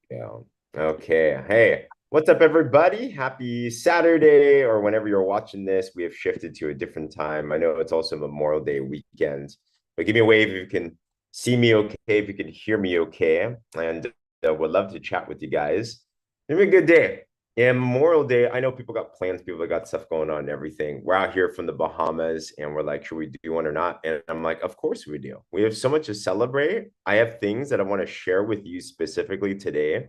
Yeah. Okay. Hey, what's up, everybody? Happy Saturday, or whenever you're watching this, we have shifted to a different time. I know it's also Memorial Day weekend, but give me a wave if you can see me okay, if you can hear me okay, and would love to chat with you guys. It's been a good day. And Memorial Day, I know people got plans, people that got stuff going on and everything. We're out here from the Bahamas and we're like, should we do one or not? And I'm like, of course we do. We have so much to celebrate. I have things that I want to share with you specifically today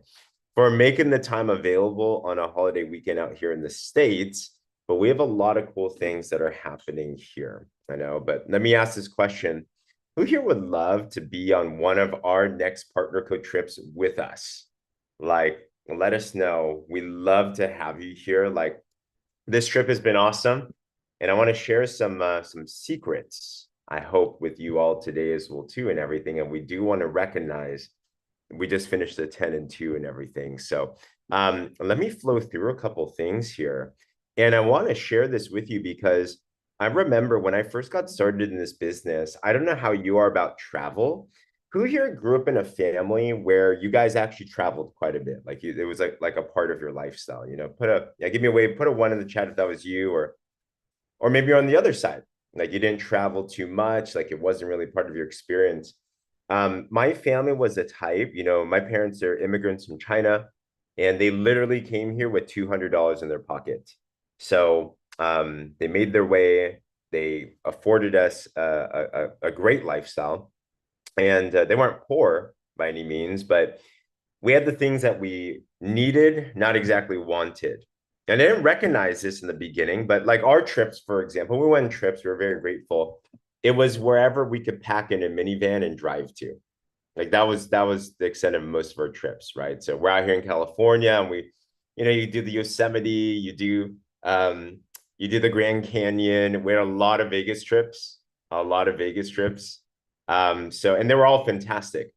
for making the time available on a holiday weekend out here in the States. But we have a lot of cool things that are happening here. I know, but let me ask this question. Who here would love to be on one of our next partner code trips with us? Like, let us know. We love to have you here. Like, this trip has been awesome, and I want to share some secrets. I hope with you all today as well too, and everything. And we do want to recognize we just finished the 10 and 2 and everything. So let me flow through a couple things here. And I want to share this with you because I remember when I first got started in this business, I don't know how you are about travel. Who here grew up in a family where you guys actually traveled quite a bit? Like it was like a part of your lifestyle, you know, give me a wave, put a one in the chat if that was you, or maybe you're on the other side. Like you didn't travel too much, like it wasn't really part of your experience. My family was the type, you know, my parents are immigrants from China, and they literally came here with $200 in their pocket. So they made their way. They afforded us a great lifestyle, and they weren't poor by any means, but we had the things that we needed, not exactly wanted. And I didn't recognize this in the beginning, but like our trips, for example, we went on trips, we were very grateful. It was wherever we could pack in a minivan and drive to. Like that was the extent of most of our trips, right? So we're out here in California and you do the Yosemite, um, you do the Grand Canyon. We had a lot of Vegas trips, a lot of Vegas trips. And they were all fantastic.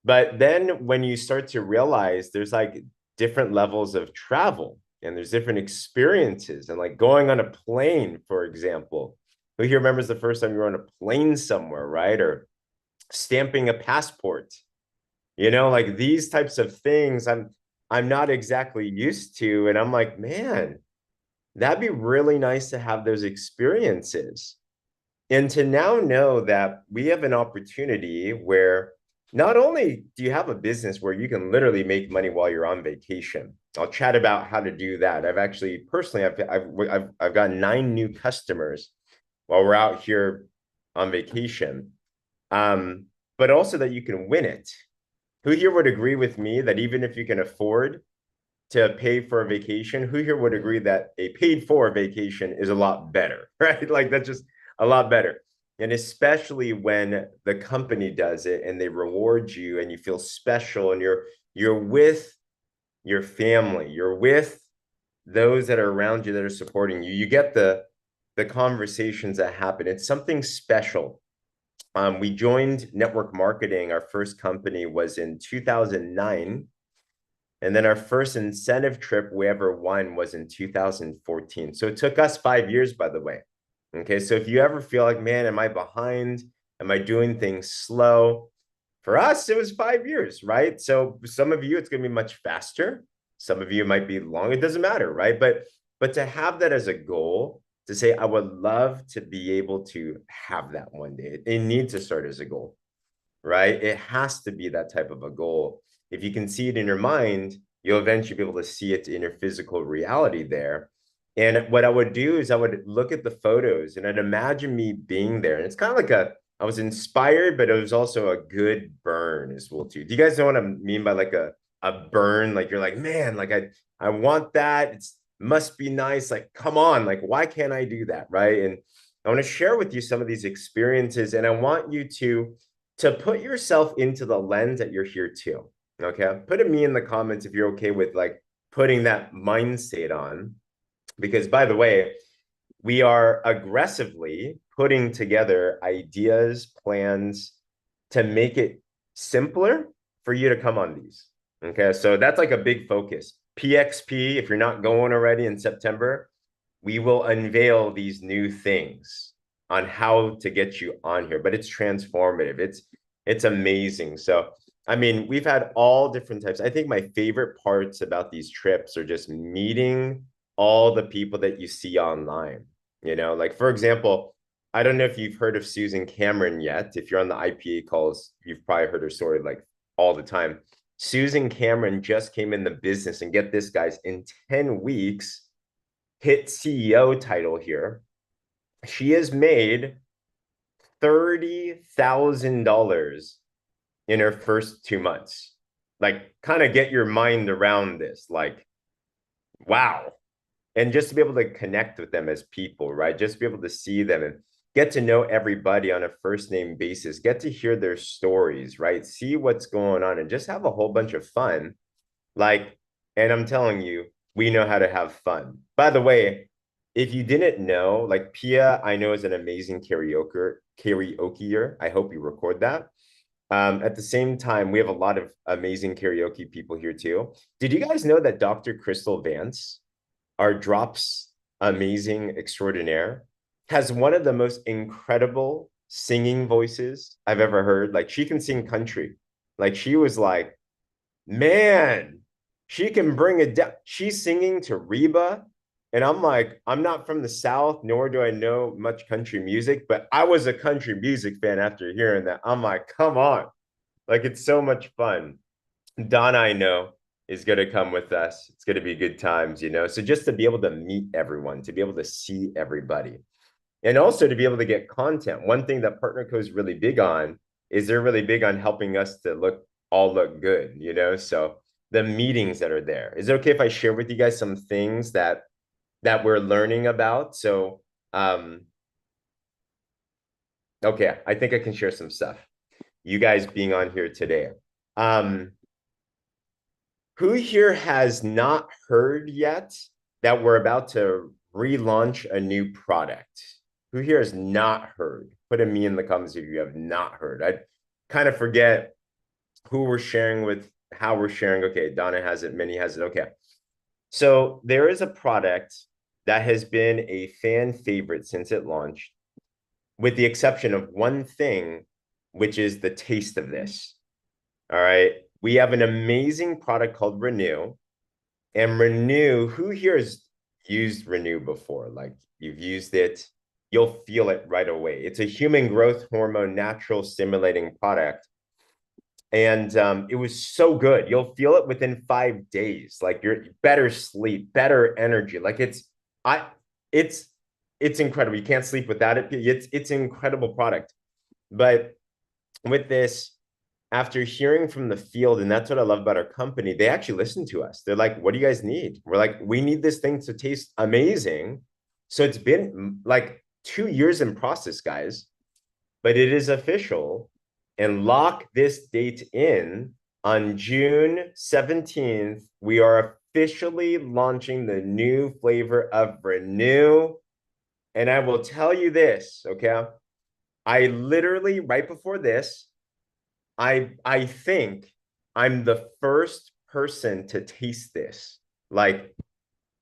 But then when you start to realize there's like different levels of travel and there's different experiences, and like going on a plane, for example, who here remembers the first time you were on a plane somewhere, right? Or stamping a passport, like these types of things I'm not exactly used to. And I'm like, man, that'd be really nice to have those experiences. And to now know that we have an opportunity where not only do you have a business where you can literally make money while you're on vacation. I'll chat about how to do that. I've actually personally I've got 9 new customers while we're out here on vacation. Um, but also that you can win it. Who here would agree with me that even if you can afford to pay for a vacation, who here would agree that a paid for vacation is a lot better, right? Like that's just a lot better. And especially when the company does it and they reward you and you feel special and you're with your family, you're with those that are around you that are supporting you. You get the conversations that happen. It's something special. We joined network marketing. Our first company was in 2009. And then our first incentive trip we ever won was in 2014. So it took us 5 years, by the way. Okay. So if you ever feel like, man, am I behind? Am I doing things slow? For us, it was 5 years, right? So for some of you, it's going to be much faster. Some of you might be long. It doesn't matter, right? But to have that as a goal, to say, I would love to be able to have that one day. It needs to start as a goal, right? It has to be that type of a goal. If you can see it in your mind, you'll eventually be able to see it in your physical reality there. And what I would do is I would look at the photos and I'd imagine me being there. And it's kind of like I was inspired, but it was also a good burn as well too. Do you guys know what I mean by like a burn? Like you're like, man, like I want that. It's must be nice. Like, come on, like why can't I do that? Right. And I want to share with you some of these experiences, and I want you to put yourself into the lens that you're here too. Okay. Put a me in the comments if you're okay with like putting that mindset on. Because by the way, we are aggressively putting together ideas, plans to make it simpler for you to come on these. Okay. So that's like a big focus. PXP, if you're not going already in September, we will unveil these new things on how to get you on here, but it's transformative. It's amazing. So I mean, we've had all different types. I think my favorite parts about these trips are just meeting all the people that you see online. Like for example, I don't know if you've heard of Susan Cameron yet. If you're on the IPA calls, you've probably heard her story like all the time. Susan Cameron just came in the business, and get this, guys, in 10 weeks, hit CEO title here. She has made $30,000 in her first 2 months. Like, kind of get your mind around this. Like, wow. And just to be able to connect with them as people, right? Just to be able to see them and get to know everybody on a first name basis, get to hear their stories, right? See what's going on and just have a whole bunch of fun. Like, and I'm telling you, we know how to have fun. By the way, if you didn't know, like Pia, I know is an amazing karaokeer. I hope you record that. At the same time, we have a lot of amazing karaoke people here too. Did you guys know that Dr. Crystal Vance, our drops amazing extraordinaire, has one of the most incredible singing voices I've ever heard? Like she can sing country. Like she was like, man, she can bring it down. She's singing to Reba. And I'm like, I'm not from the South, nor do I know much country music, but I was a country music fan after hearing that. I'm like, come on. Like, it's so much fun. Donna, I know, is going to come with us. It's going to be good times. So just to be able to meet everyone, to be able to see everybody, and also to be able to get content. One thing that PartnerCo is really big on is they're really big on helping us to look good. So the meetings that are there. Is it okay if I share with you guys some things that we're learning about? So okay, I think I can share some stuff. You guys being on here today. Who here has not heard yet that we're about to relaunch a new product? Who here has not heard? Put a me in the comments if you have not heard. I kind of forget who we're sharing with, how we're sharing. Okay, Donna has it, Minnie has it. Okay. So there is a product that has been a fan favorite since it launched, with the exception of one thing, which is the taste of this. All right. We have an amazing product called Renew. And Renew, who here has used Renew before? Like you've used it, you'll feel it right away. It's a human growth hormone, natural stimulating product. And it was so good. You'll feel it within 5 days. Like you're better sleep, better energy. Like I, it's, it's incredible. You can't sleep without it. It's an incredible product. But with this, after hearing from the field, and that's what I love about our company, they actually listen to us. They're like, what do you guys need? We're like, we need this thing to taste amazing. So it's been like 2 years in process, guys, but it is official. And lock this date in. On June 17th, we are officially launching the new flavor of Renew. And I will tell you this, okay? I literally, right before this, I think I'm the first person to taste this. Like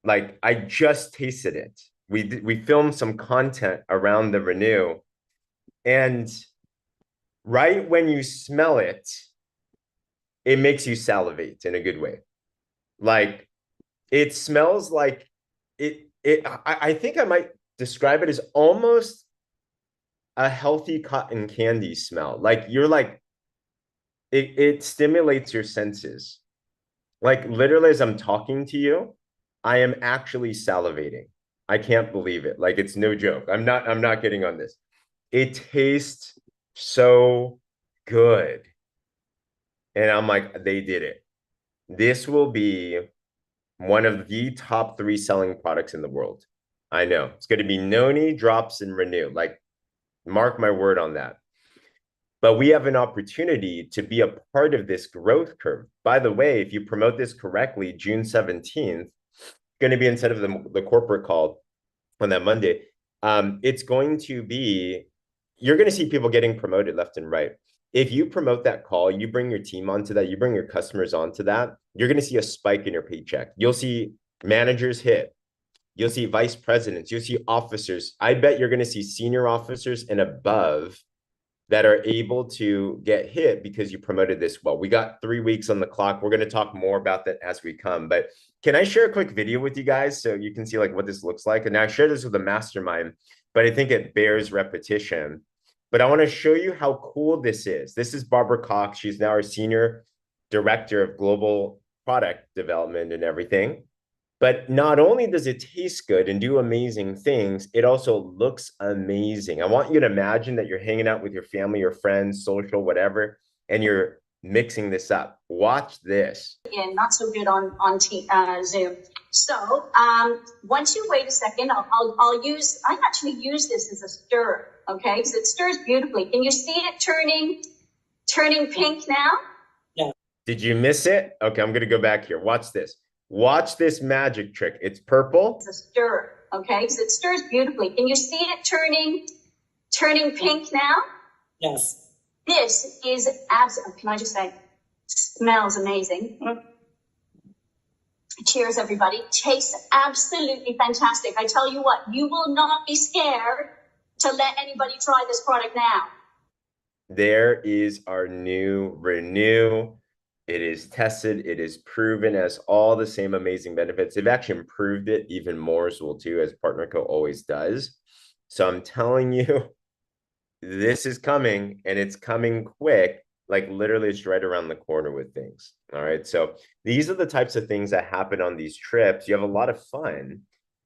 I just tasted it. We filmed some content around the Renew, and right when you smell it, it makes you salivate in a good way. Like it smells like I think I might describe it as almost a healthy cotton candy smell. Like you're like it stimulates your senses. Like literally as I'm talking to you, I am actually salivating. I can't believe it. Like it's no joke. I'm not getting on this. It tastes so good. And I'm like, they did it. This will be one of the top 3 selling products in the world. I know. It's going to be Noni, Drops, and Renew. Like, mark my word on that. But we have an opportunity to be a part of this growth curve. By the way, if you promote this correctly, June 17th, going to be instead of the corporate call on that Monday, it's going to be, you're going to see people getting promoted left and right. If you promote that call, you bring your team onto that, you bring your customers onto that, you're going to see a spike in your paycheck. You'll see managers hit. You'll see vice presidents. You'll see officers. I bet you're going to see senior officers and above that are able to get hit because you promoted this well. We got 3 weeks on the clock. We're going to talk more about that as we come. But can I share a quick video with you guys so you can see like what this looks like? And I shared this with a mastermind, but I think it bears repetition. But I want to show you how cool this is. This is Barbara Cox. She's now our senior director of global product development and everything. But not only does it taste good and do amazing things, it also looks amazing. I want you to imagine that you're hanging out with your family or friends, social, whatever, and you're mixing this up. Watch this. Yeah, not so good on Zoom. So once you wait a second, I actually use this as a stir, okay? Because it stirs beautifully. Can you see it turning pink now? Yeah. Did you miss it? Okay, I'm gonna go back here. Watch this. Watch this magic trick. It's purple. It's a stir, okay? Because it stirs beautifully. Can you see it turning pink now? Yes. This is absolutely, can I just say, smells amazing. Cheers, everybody. Tastes absolutely fantastic. I tell you what, you will not be scared to let anybody try this product now. There is our new Renew. It is tested. It is proven as all the same amazing benefits. They've actually improved it even more as well, too, as PartnerCo always does. So I'm telling you, this is coming, and it's coming quick. Like literally it's right around the corner with things. All right. So these are the types of things that happen on these trips. You have a lot of fun,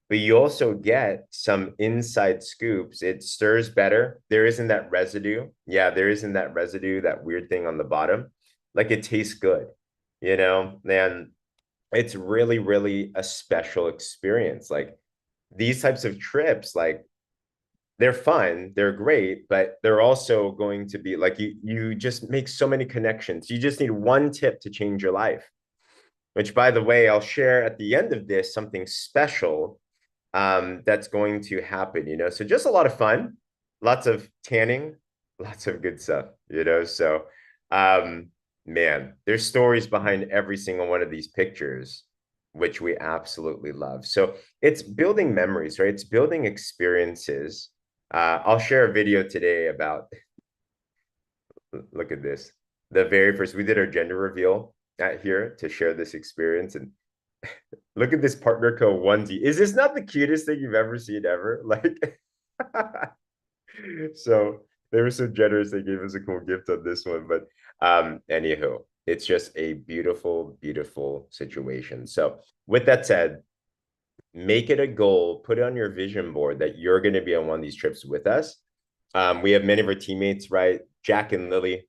but you also get some inside scoops. It stirs better. There isn't that residue. Yeah, there isn't that residue, that weird thing on the bottom. Like it tastes good, you know, and it's really, really a special experience. Like these types of trips, like they're fun, they're great, but they're also going to be like you just make so many connections. You just need one tip to change your life, which by the way, I'll share at the end of this something special that's going to happen, you know. So just a lot of fun, lots of tanning, lots of good stuff, you know. So man, there's stories behind every single one of these pictures, which we absolutely love. So it's building memories, right? It's building experiences. I'll share a video today about, look at this. The very first, we did our gender reveal at here to share this experience. And look at this PartnerCo onesie. Is this not the cutest thing you've ever seen ever? Like, so they were so generous. They gave us a cool gift on this one. But anywho, it's just a beautiful, beautiful situation. So with that said, make it a goal, put it on your vision board that you're going to be on one of these trips with us. We have many of our teammates, right? Jack and Lily,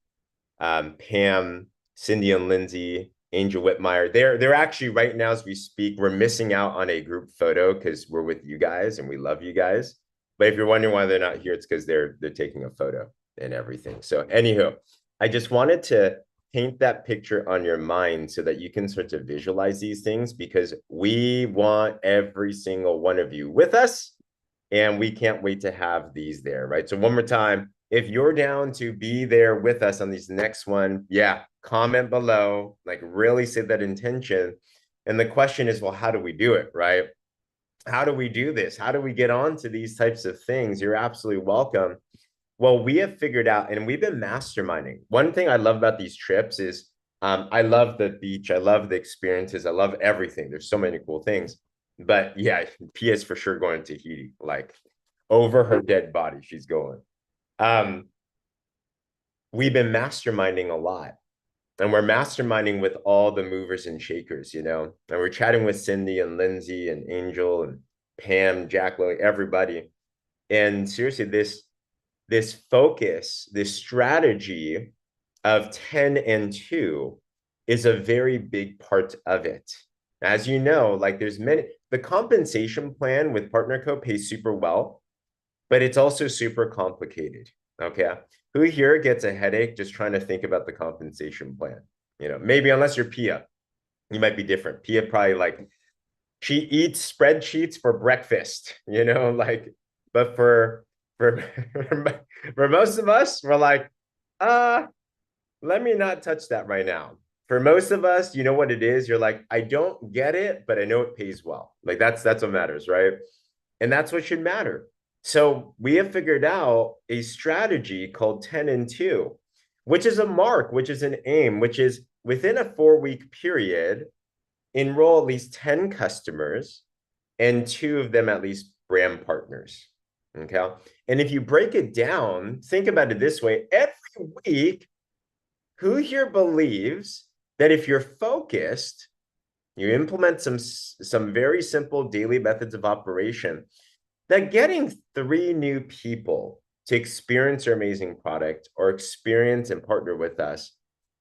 Pam, Cindy and Lindsay, Angel Whitmire. They're actually right now as we speak, we're missing out on a group photo because we're with you guys and we love you guys. But if you're wondering why they're not here, it's because they're taking a photo and everything. So anywho, I just wanted to paint that picture on your mind so that you can start to visualize these things, because we want every single one of you with us and we can't wait to have these there, right? So one more time, if you're down to be there with us on these next one, yeah, comment below, like really set that intention. And the question is, well, how do we do it, right? How do we do this? How do we get on to these types of things? You're absolutely welcome. Well, we have figured out, and we've been masterminding. One thing I love about these trips is I love the beach. I love the experiences. I love everything. There's so many cool things. But yeah, Pia's for sure going to Tahiti, like over her dead body, she's going. We've been masterminding a lot. And we're masterminding with all the movers and shakers, you know. And we're chatting with Cindy and Lindsay and Angel and Pam, Jack, Lily, everybody. And seriously, this focus, this strategy of 10 and 2 is a very big part of it. As you know, like the compensation plan with PartnerCo pays super well, but it's also super complicated. Okay. Who here gets a headache just trying to think about the compensation plan? You know, maybe unless you're Pia, you might be different. Pia probably like, she eats spreadsheets for breakfast, you know, like, but for most of us, we're like, let me not touch that right now. For most of us, you know what it is? You're like, I don't get it, but I know it pays well. Like that's what matters, right? And that's what should matter. So we have figured out a strategy called 10 and 2, which is a mark, which is an aim, which is within a 4 week period, enroll at least 10 customers and two of them at least brand partners. Okay. And if you break it down, think about it this way every week, who here believes that if you're focused, you implement some very simple daily methods of operation, that getting three new people to experience our amazing product or experience and partner with us,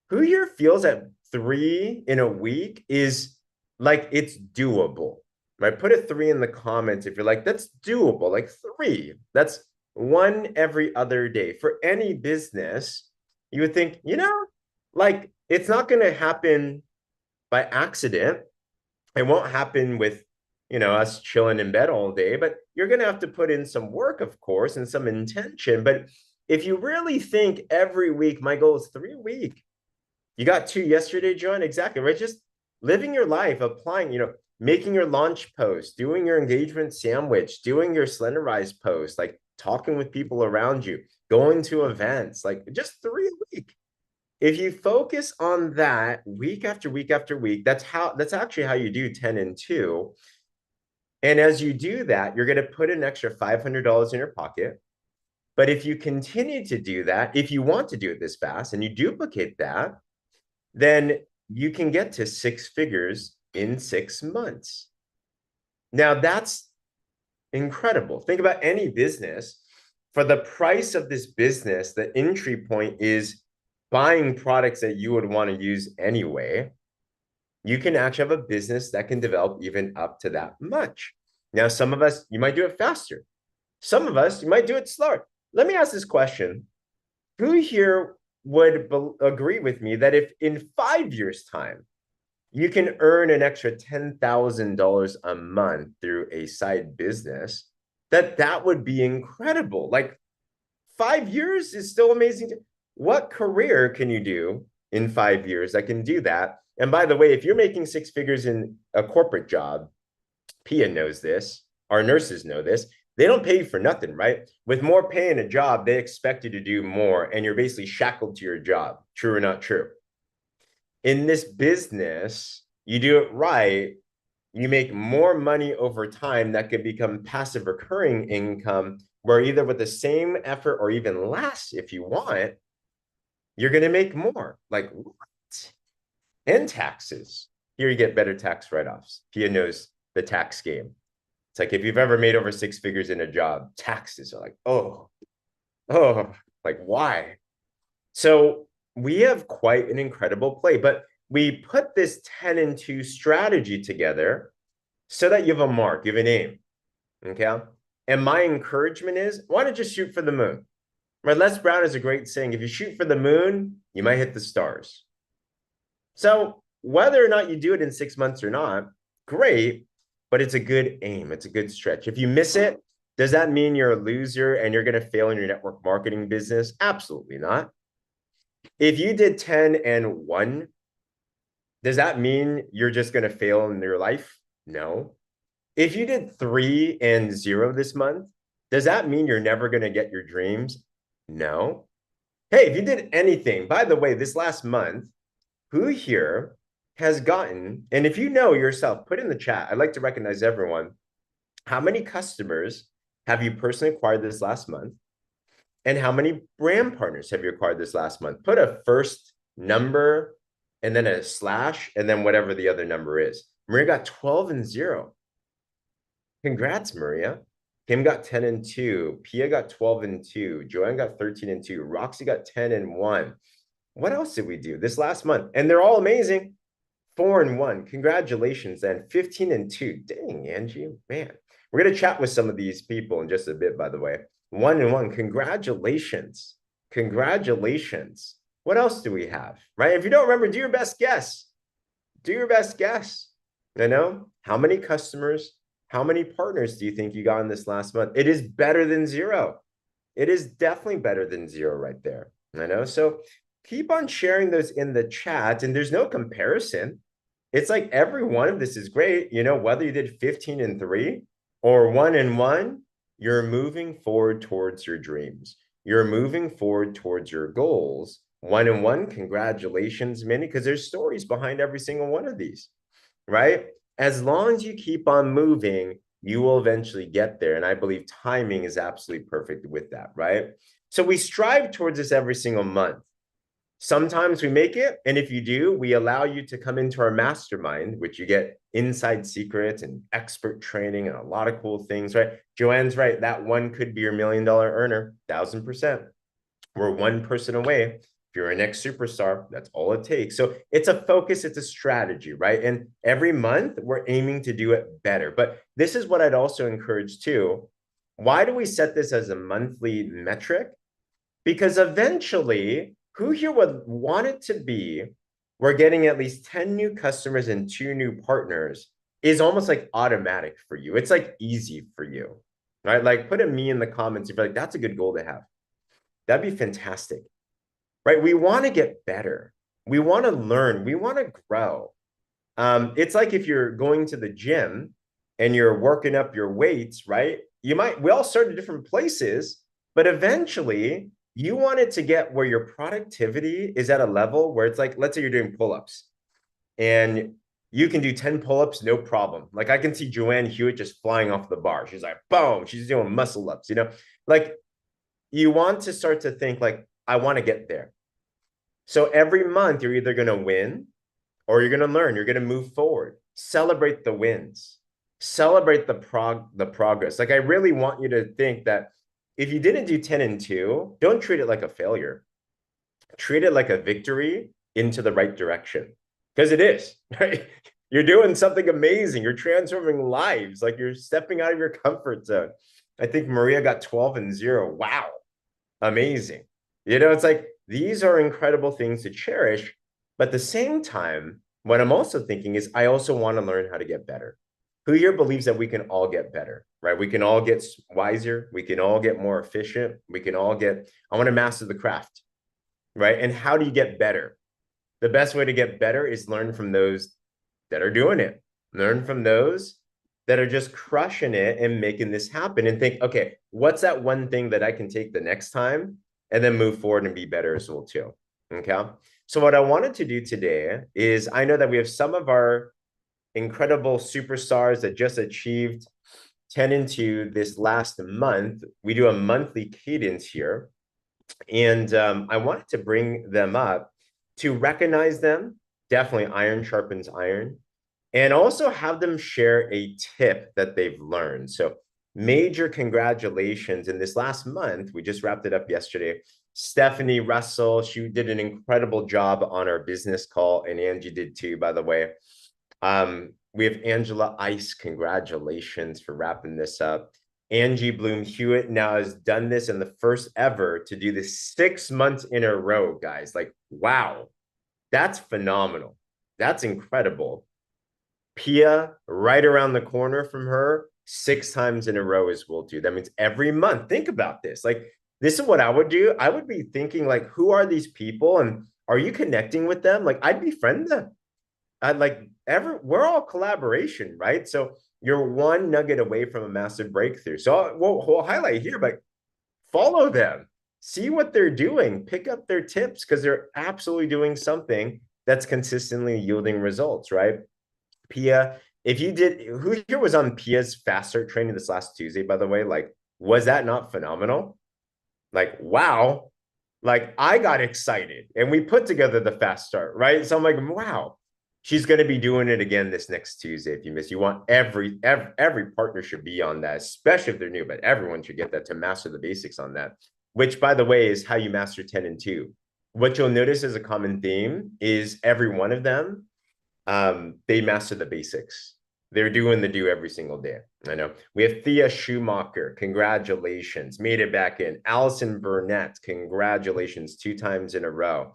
who here feels that three in a week is like it's doable, right? Put a three in the comments if you're like, that's doable, like three. That's one every other day. For any business, you would think, like it's not going to happen by accident. It won't happen with, us chilling in bed all day, but you're going to have to put in some work, of course, and some intention. But if you really think every week, my goal is 3 week, you got two yesterday, John. Exactly, right? Just living your life, applying, making your launch post, doing your engagement sandwich, doing your slenderize post, like talking with people around you, going to events, like just 3 week. If you focus on that week after week after week, that's actually how you do 10 and 2. And as you do that, you're going to put an extra $500 in your pocket. But if you continue to do that, if you want to do it this fast and you duplicate that, then you can get to six figures in 6 months. Now, that's incredible. Think about any business. For the price of this business, the entry point is buying products that you would want to use anyway. You can actually have a business that can develop even up to that much. Now, some of us, you might do it faster. Some of us, you might do it slower. Let me ask this question. Who here would agree with me that if in 5 years' time, you can earn an extra $10,000 a month through a side business, that would be incredible. Like 5 years is still amazing. What career can you do in 5 years that can do that? And by the way, if you're making six figures in a corporate job, Pia knows this, our nurses know this. They don't pay you for nothing, right? With more pay in a job, they expect you to do more, and you're basically shackled to your job. True or not true? In this business, you do it right, you make more money over time that could become passive recurring income, where either with the same effort or even less, if you want, you're going to make more. Like what? And taxes. Here you get better tax write-offs. Pia knows the tax game. It's like if you've ever made over six figures in a job, taxes are like, oh, like why? So we have quite an incredible play, but we put this 10 and 2 strategy together so that you have a mark, you have an aim. Okay. And my encouragement is why don't you just shoot for the moon? Right. Les Brown is a great saying. If you shoot for the moon, you might hit the stars. So whether or not you do it in 6 months or not, great, but it's a good aim. It's a good stretch. If you miss it, does that mean you're a loser and you're going to fail in your network marketing business? Absolutely not. If you did 10 and 1, does that mean you're just going to fail in your life? No. If you did 3 and 0 this month, does that mean you're never going to get your dreams? No. Hey, if you did anything, by the way, this last month, who here has gotten, and if you know yourself, put in the chat. I'd like to recognize everyone. How many customers have you personally acquired this last month? And how many brand partners have you acquired this last month? Put a first number and then a slash and then whatever the other number is. Maria got 12 and 0. Congrats, Maria. Kim got 10 and 2. Pia got 12 and 2. Joanne got 13 and 2. Roxy got 10 and 1. What else did we do this last month? And they're all amazing. 4 and 1. Congratulations. And 15 and 2. Dang, Angie, man. We're going to chat with some of these people in just a bit, by the way. 1 and 1. Congratulations. Congratulations. What else do we have? Right? If you don't remember, do your best guess. Do your best guess. I know. How many customers, how many partners do you think you got in this last month? It is better than 0. It is definitely better than 0 right there. I know. So keep on sharing those in the chat, and there's no comparison. It's like every one of this is great. Whether you did 15 and 3 or 1 and 1, you're moving forward towards your dreams. You're moving forward towards your goals. One and one, congratulations, Minnie, because there's stories behind every single one of these, right? As long as you keep on moving, you will eventually get there. And I believe timing is absolutely perfect with that, right? So we strive towards this every single month. Sometimes we make it. And if you do, we allow you to come into our mastermind, which you get inside secrets and expert training and a lot of cool things, right? Joanne's right. That one could be your $1,000,000 earner, 1,000%. We're one person away. If you're a next superstar, that's all it takes. So it's a focus, it's a strategy, right? And every month we're aiming to do it better. But this is what I'd also encourage too. Why do we set this as a monthly metric? Because eventually, who here would want it to be? We're getting at least 10 new customers and 2 new partners is almost like automatic for you. It's like easy for you, right? Like put a me in the comments if you're like, that's a good goal to have. That'd be fantastic, right? We want to get better. We want to learn. We want to grow. It's like if you're going to the gym and you're working up your weights, right? We all start at different places, but eventually you want it to get where your productivity is at a level where it's like, let's say you're doing pull-ups and you can do 10 pull-ups, no problem. Like I can see Joanne Hewitt just flying off the bar. She's like, boom, she's doing muscle ups, like you want to start to think like, I want to get there. So every month you're either going to win or you're going to learn, you're going to move forward, celebrate the wins, celebrate the progress. Like I really want you to think that if you didn't do 10 and 2, don't treat it like a failure. Treat it like a victory into the right direction. Because it is, right? You're doing something amazing. You're transforming lives. Like you're stepping out of your comfort zone. I think Maria got 12 and 0. Wow. Amazing. It's like these are incredible things to cherish. But at the same time, what I'm also thinking is I also want to learn how to get better. Who here believes that we can all get better, right? We can all get wiser. We can all get more efficient. I want to master the craft, right? And how do you get better? The best way to get better is learn from those that are doing it. Learn from those that are just crushing it and making this happen and think, okay, what's that one thing that I can take the next time and then move forward and be better as well too. Okay. So what I wanted to do today is I know that we have some of our incredible superstars that just achieved 10 into this last month. We do a monthly cadence here. And I wanted to bring them up to recognize them. Definitely iron sharpens iron. And also have them share a tip that they've learned. So major congratulations. In this last month, we just wrapped it up yesterday. Stephanie Russell, she did an incredible job on our business call, and Angie did too, by the way. We have Angela Ice. Congratulations for wrapping this up. Angie Bloom Hewitt now has done this in the first ever to do this 6 months in a row, guys. Like, wow, that's phenomenal. That's incredible. Pia, right around the corner from her, 6 times in a row as well, too. That means every month. Think about this. Like, this is what I would do. I would be thinking, like, who are these people and are you connecting with them? Like, I'd befriend them. We're all collaboration, right? So you're one nugget away from a massive breakthrough. So we'll highlight here, but follow them, see what they're doing, pick up their tips because they're absolutely doing something that's consistently yielding results, right? Pia, who here was on Pia's fast start training this last Tuesday, by the way? Like, was that not phenomenal? Like, wow. Like, I got excited and we put together the fast start, right? So I'm like, wow. She's going to be doing it again this next Tuesday. If you miss, you want every partner should be on that, especially if they're new, but everyone should get that to master the basics on that, which by the way, is how you master 10 and 2. What you'll notice as a common theme is every one of them, they master the basics. They're doing the do every single day. I know. We have Thea Schumacher. Congratulations. Made it back in. Allison Burnett. Congratulations. 2 times in a row.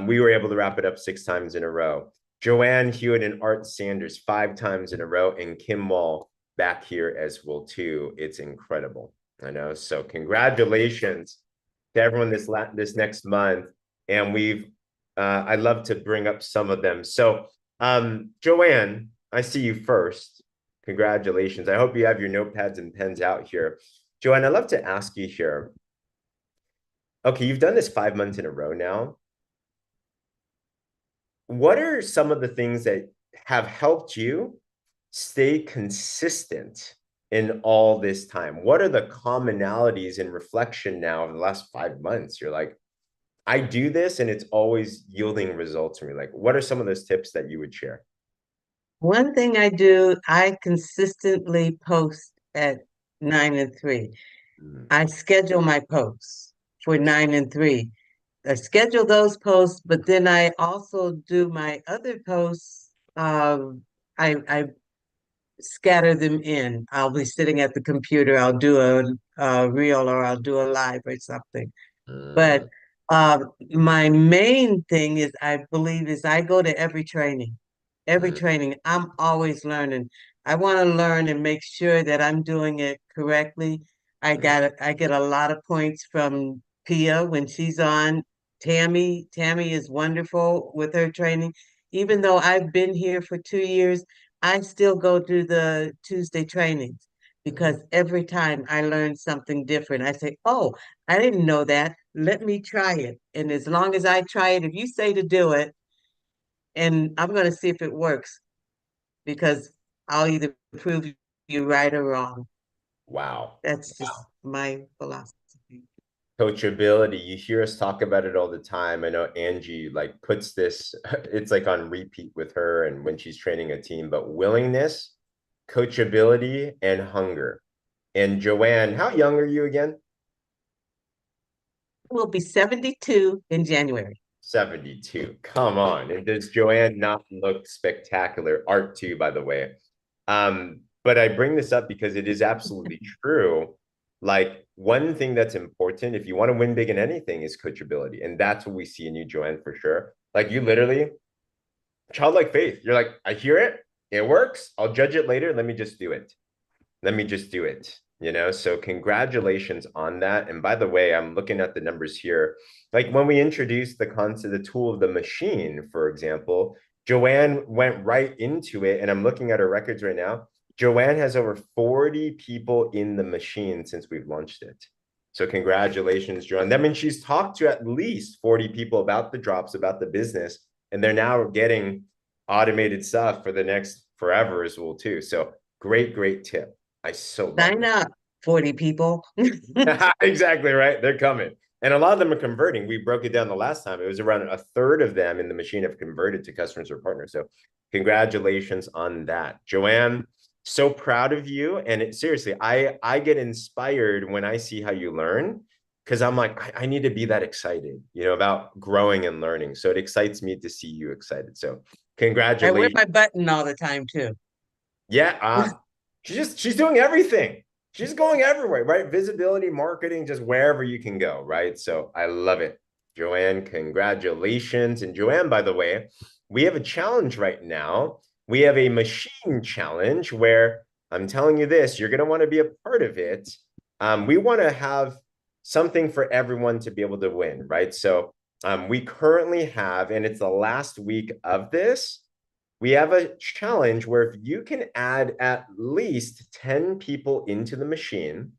We were able to wrap it up 6 times in a row. Joanne Hewitt and Art Sanders 5 times in a row, and Kim Wall back here as well too. It's incredible. I know. So congratulations to everyone this next month. And I'd love to bring up some of them. So Joanne, I see you first. Congratulations. I hope you have your notepads and pens out here. Joanne, I'd love to ask you here. Okay, you've done this 5 months in a row now. What are some of the things that have helped you stay consistent in all this time? What are the commonalities in reflection now of the last 5 months? You're like, I do this and it's always yielding results for me. Like, what are some of those tips that you would share? One thing I do, I consistently post at 9 and 3. Mm, I schedule my posts for 9 and 3. I schedule those posts, but then I also do my other posts. I scatter them in. I'll be sitting at the computer. I'll do a reel or I'll do a live or something. But mm, uh, my main thing is, I believe, is I go to every training. Every mm, training, I'm always learning. I want to learn and make sure that I'm doing it correctly. mm, I get a lot of points from Pia when she's on. Tammy is wonderful with her training. Even though I've been here for 2 years, I still go to the Tuesday trainings mm. because every time I learn something different, I say, "Oh, I didn't know that. Let me try it." And as long as I try it, if you say to do it, and I'm going to see if it works, because I'll either prove you right or wrong. Wow. That's just my philosophy. Coachability, you hear us talk about it all the time. I know Angie like puts this, it's like on repeat with her and when she's training a team, but willingness, coachability, and hunger. And Joanne, how young are you again? We'll be 72 in January. 72. Come on. And does Joanne not look spectacular? Art too, by the way. But I bring this up because it is absolutely true. Like one thing that's important if you want to win big in anything is coachability. And that's what we see in you, Joanne, for sure. Like you literally, childlike faith. You're like, I hear it, it works. I'll judge it later. Let me just do it. Let me just do it. So congratulations on that. And by the way, I'm looking at the numbers here. Like when we introduced the concept, the tool of the machine, for example, Joanne went right into it. And I'm looking at her records right now. Joanne has over 40 people in the machine since we've launched it. So congratulations, Joanne. That means she's talked to at least 40 people about the drops, about the business, and they're now getting automated stuff for the next forever as well, too. So great, great tip. I so love Sign up, 40 people. that. Exactly right. They're coming. And a lot of them are converting. We broke it down the last time. It was around a third of them in the machine have converted to customers or partners. So congratulations on that. Joanne, so proud of you. And seriously, I get inspired when I see how you learn because I'm like, I need to be that excited, about growing and learning. So it excites me to see you excited. So I wear congratulations. my button all the time too. Yeah, she's doing everything. She's going everywhere, right? Visibility, marketing, just wherever you can go, right? So I love it. Joanne, congratulations. And Joanne, by the way, we have a challenge right now. We have a machine challenge where I'm telling you this, you're going to want to be a part of it. We want to have something for everyone to be able to win, right? So we currently have, and it's the last week of this, we have a challenge where if you can add at least 10 people into the machine,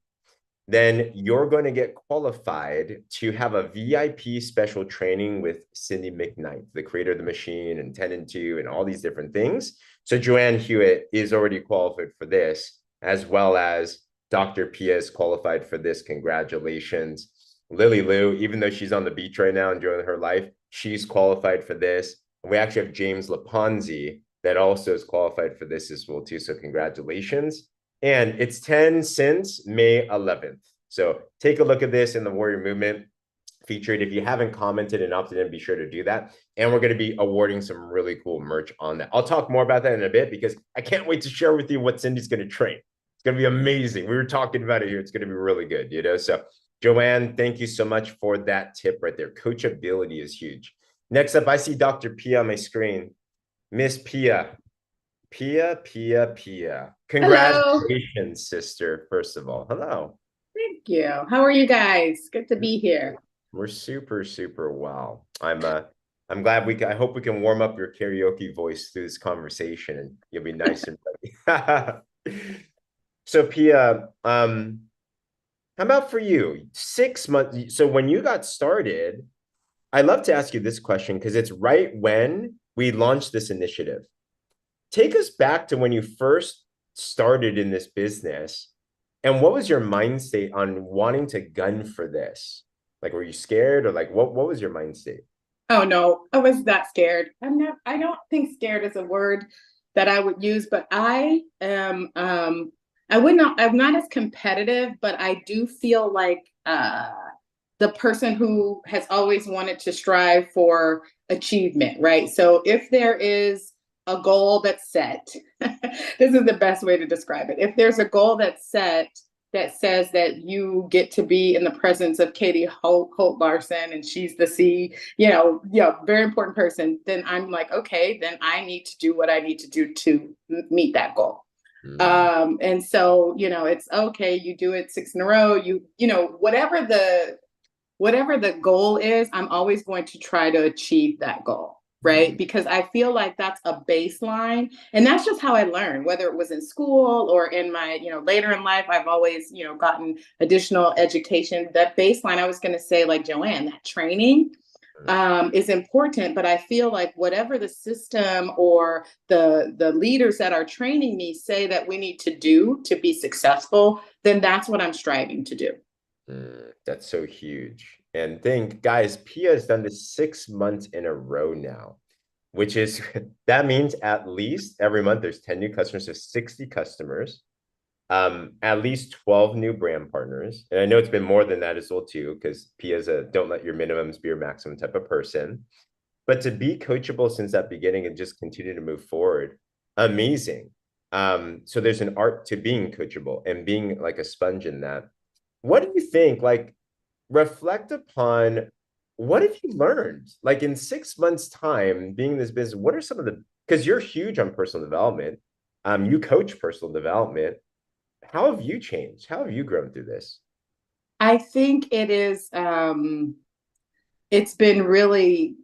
then you're going to get qualified to have a VIP special training with Cindy McKnight, the creator of the machine and 10 and 2 and all these different things. So Joanne Hewitt is already qualified for this, as well as Dr. Pia is qualified for this. Congratulations. Lily Lou, even though she's on the beach right now enjoying her life, she's qualified for this. And we actually have James Laponzi that also is qualified for this as well, too. So congratulations. And it's 10 since May 11th. So take a look at this in the Warrior Movement featured. If you haven't commented and opted in, be sure to do that. And we're going to be awarding some really cool merch on that. I'll talk more about that in a bit because I can't wait to share with you what Cindy's going to train. It's going to be amazing. We were talking about it here. It's going to be really good, So Joanne, thank you so much for that tip right there. Coachability is huge. Next up, I see Dr. Pia on my screen. Miss Pia, Pia. Hello. Congratulations, sister. First of all, hello. Thank you. How are you guys? Good to be here. We're super, super well. I'm glad I hope we can warm up your karaoke voice through this conversation and you'll be nice and ready. So Pia, How about for you? 6 months. So when you got started, I love to ask you this question because it's right when we launched this initiative. Take us back to when you first started in this business, and what was your mind state on wanting to gun for this? Like, were you scared, or like what was your mind state? Oh no, I was that scared. I don't think scared is a word that I would use, but I am I'm not as competitive, but I do feel like the person who has always wanted to strive for achievement, right? So if there is a goal that's set, this is the best way to describe it. If there's a goal that's set that says that you get to be in the presence of Katie Holt Larson and she's the very important person, then I'm like, okay, then I need to do what I need to do to meet that goal. And so, it's okay, you do it 6 in a row, whatever the goal is, I'm always going to try to achieve that goal. Right. Because I feel like that's a baseline. And that's just how I learned, whether it was in school or in my, later in life, I've always, gotten additional education. That baseline, I was going to say, like, Joanne, that training is important. But I feel like whatever the system or the leaders that are training me say that we need to do to be successful, then that's what I'm striving to do. That's so huge. And think, guys, Pia has done this 6 months in a row now, which is that means at least every month there's 10 new customers, so 60 customers, at least 12 new brand partners. And I know it's been more than that as well, too, because Pia's a don't let your minimums be your maximum type of person. But to be coachable since that beginning and just continue to move forward, amazing. So there's an art to being coachable and being like a sponge in that. What do you think? Like, reflect upon what have you learned? Like in 6 months' time, being in this business, what are some of the, because you're huge on personal development. You coach personal development. How have you changed? How have you grown through this? I think it's been really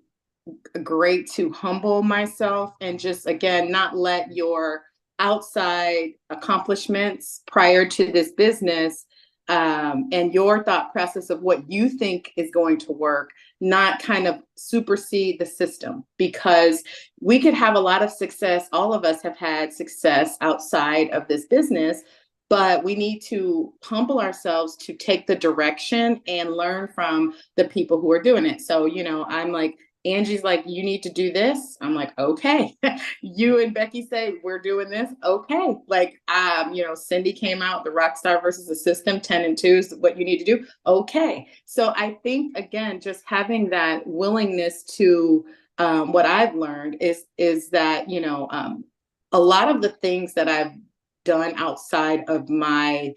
great to humble myself and just, again, not let your outside accomplishments prior to this business and your thought process of what you think is going to work not kind of supersede the system, because we could have a lot of success. All of us have had success outside of this business, but we need to humble ourselves to take the direction and learn from the people who are doing it. So, I'm like, Angie's like, you need to do this. I'm like, okay. You and Becky say we're doing this. Okay. Like, Cindy came out, the Rockstar versus the System, 10 and 2 is what you need to do. Okay. So I think, again, just having that willingness to what I've learned is that, a lot of the things that I've done outside of my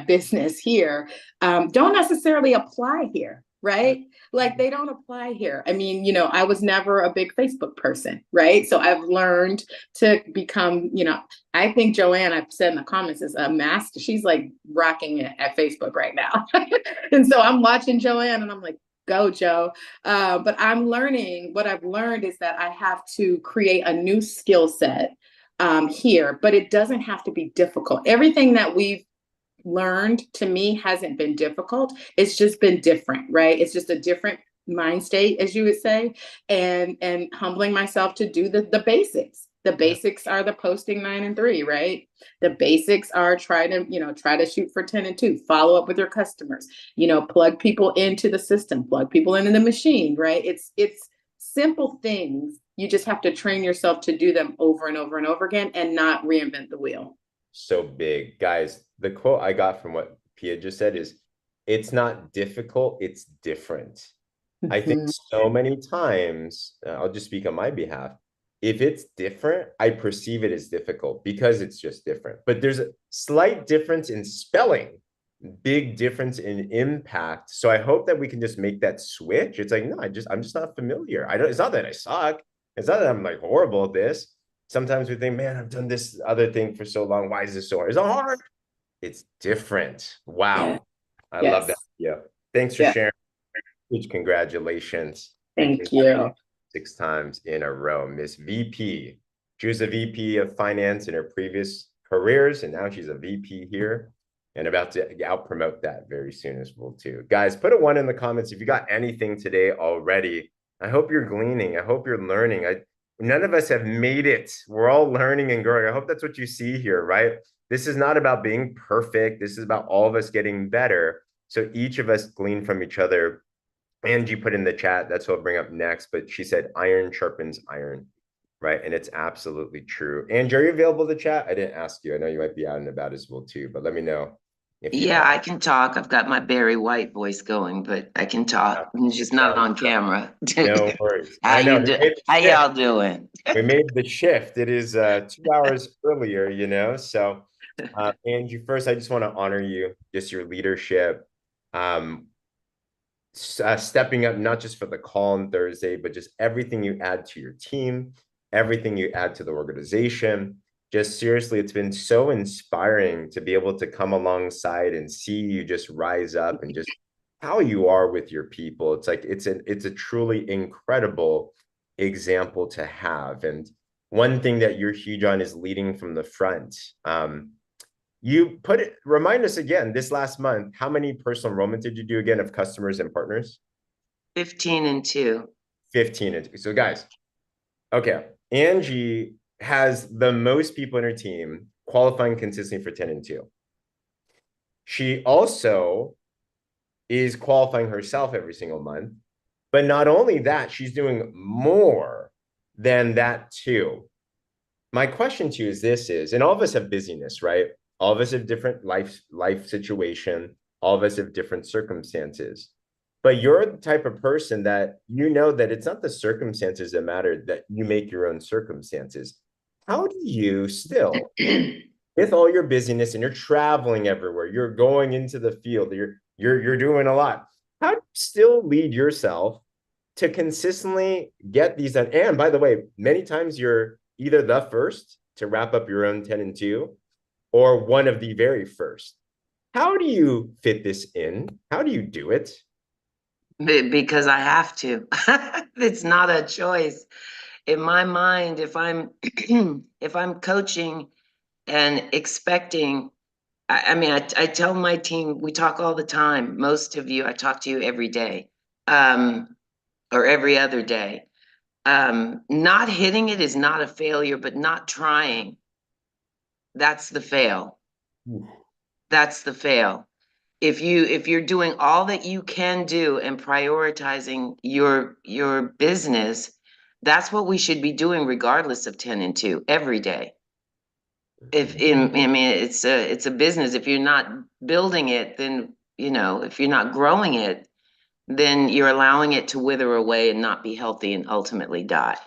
business here don't necessarily apply here. Right? Like they don't apply here. I mean, I was never a big Facebook person, right? So I've learned to become, I think Joanne, I've said in the comments, is a master. She's like rocking it at Facebook right now. And so I'm watching Joanne and I'm like, go, Joe. But I'm learning, what I've learned is that I have to create a new skill set here, but it doesn't have to be difficult. Everything that we've learned to me hasn't been difficult. It's just been different, right? It's just a different mind state, as you would say, and humbling myself to do the basics. The basics are the posting 9 and 3, right? The basics are try to shoot for 10 and 2, follow up with your customers, plug people into the system, plug people into the machine, right? It's simple things. You just have to train yourself to do them over and over and over again and not reinvent the wheel. So big. Guys, the quote I got from what Pia just said is, it's not difficult, it's different. I think so many times, I'll just speak on my behalf. If it's different, I perceive it as difficult because it's just different. But there's a slight difference in spelling, big difference in impact. So I hope that we can just make that switch. It's like, no, I'm just not familiar. It's not that I suck. It's not that I'm like horrible at this. Sometimes we think, man, I've done this other thing for so long. Why is this so hard? It's not hard. It's different. Wow. I love that. Yeah. Thanks for sharing. Huge congratulations. Thank you. 6 times in a row, Miss VP. She was a VP of finance in her previous careers, and now she's a VP here. and about to out promote that very soon as well too. Guys, put a 1 in the comments if you got anything today already. I hope you're gleaning. I hope you're learning. None of us have made it. We're all learning and growing. I hope that's what you see here, right? This is not about being perfect. This is about all of us getting better. So each of us glean from each other. Angie put in the chat, that's what I'll bring up next, but she said iron sharpens iron, right? And it's absolutely true. Angie, are you available to chat? I didn't ask you. I know you might be out and about as well too, but let me know if you Yeah, are. I can talk. I've got my Barry White voice going, but I can talk. I'm just not on camera. No worries. How I know you do? How y'all doing? we made the shift. It is 2 hours earlier, you know. So, Angie, first, I just want to honor you, just your leadership, um, stepping up not just for the call on Thursday, but just everything you add to your team, everything you add to the organization. Just seriously, it's been so inspiring to be able to come alongside and see you just rise up and just how you are with your people. It's like it's a truly incredible example to have. And one thing that you're huge on is leading from the front. You put it, remind us again, this last month, how many personal enrollment did you do again of customers and partners? 15 and 2. 15 and 2. So guys, okay, Angie has the most people in her team qualifying consistently for 10 and 2. She also is qualifying herself every single month. But not only that, she's doing more than that too. My question to you is this is, and all of us have busyness, right? All of us have different life situation. All of us have different circumstances. But you're the type of person that you know that it's not the circumstances that matter, that you make your own circumstances. How do you still, with all your busyness and you're traveling everywhere, you're going into the field, you're doing a lot. How do you still lead yourself to consistently get these done? And by the way, many times you're either the first to wrap up your own 10 and 2 or one of the very first. How do you fit this in? How do you do it? Because I have to. It's not a choice. In my mind, if I'm if I'm coaching and expecting, I mean, I tell my team, we talk all the time. Most of you, I talk to you every day, or every other day. Not hitting it is not a failure, but not trying, that's the fail. That's the fail. If you're doing all that you can do and prioritizing your business, that's what we should be doing regardless of 10 and 2 every day. I mean, it's a business. If you're not building it, then, you know, if you're not growing it, then you're allowing it to wither away and not be healthy and ultimately die.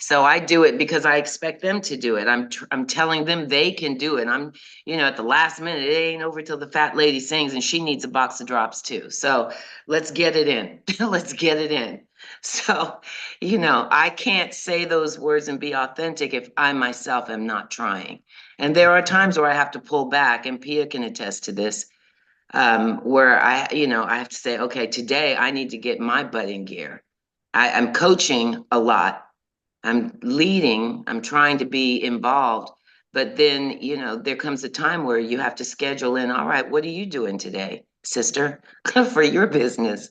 So I do it because I expect them to do it. I'm telling them they can do it. I'm, you know, at the last minute, it ain't over till the fat lady sings and she needs a box of drops too. So let's get it in. Let's get it in. So, you know, I can't say those words and be authentic if I myself am not trying. And there are times where I have to pull back, and Pia can attest to this, where I have to say, okay, today I need to get my butt in gear. I'm coaching a lot. I'm leading, I'm trying to be involved, but then, you know, there comes a time where you have to schedule in, all right, what are you doing today, sister, for your business,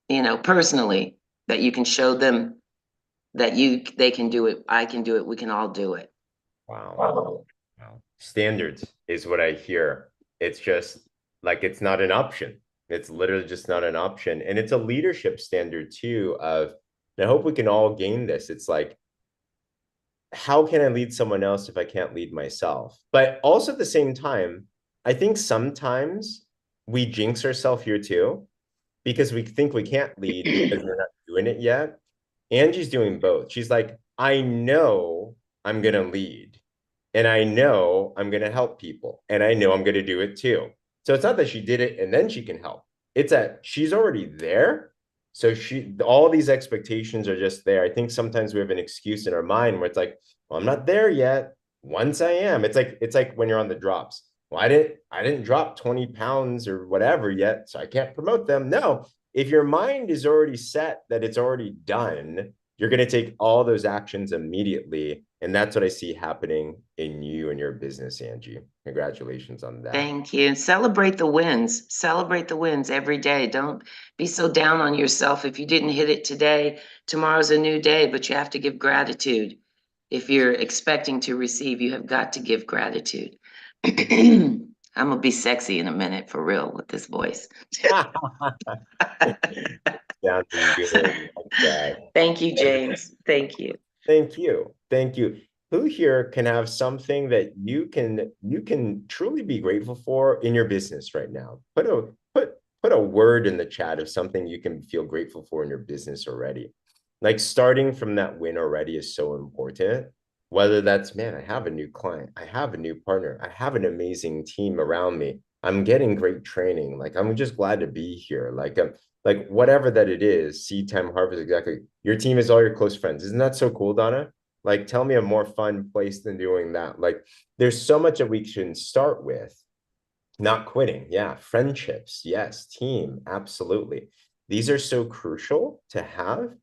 you know, personally, that you can show them that they can do it, I can do it, we can all do it. Wow. Standards is what I hear. It's just like it's not an option. It's literally just not an option. And it's a leadership standard too of, and I hope we can all gain this. It's like, how can I lead someone else if I can't lead myself? But also at the same time, I think sometimes we jinx ourselves here too, because we think we can't lead because we're not doing it yet. Angie's doing both. She's like, I know I'm going to lead, and I know I'm going to help people, and I know I'm going to do it too. So it's not that she did it and then she can help. It's that she's already there. So all these expectations are just there. I think sometimes we have an excuse in our mind where it's like, well, I'm not there yet. Once I am, it's like when you're on the drops. Well, I didn't drop 20 pounds or whatever yet, so I can't promote them. No, if your mind is already set that it's already done, you're going to take all those actions immediately. And that's what I see happening in you and your business, Angie. Congratulations on that. Thank you. And celebrate the wins. Celebrate the wins every day. Don't be so down on yourself. If you didn't hit it today, tomorrow's a new day, but you have to give gratitude. If you're expecting to receive, you have got to give gratitude. I'm gonna be sexy in a minute for real with this voice. Sounding good. Like Thank you, James. Thank you. Thank you. Thank you. Who here can have something that you can truly be grateful for in your business right now? Put a word in the chat of something you can feel grateful for in your business already. Like starting from that win already is so important. Whether that's, man, I have a new client, I have a new partner, I have an amazing team around me, I'm getting great training. Like I'm just glad to be here. Like whatever that it is, seed time, harvest, exactly. Your team is all your close friends. Isn't that so cool, Donna? Like, tell me a more fun place than doing that. Like, there's so much that we can start with. Not quitting. Yeah. Friendships. Yes. Team. Absolutely. These are so crucial to have.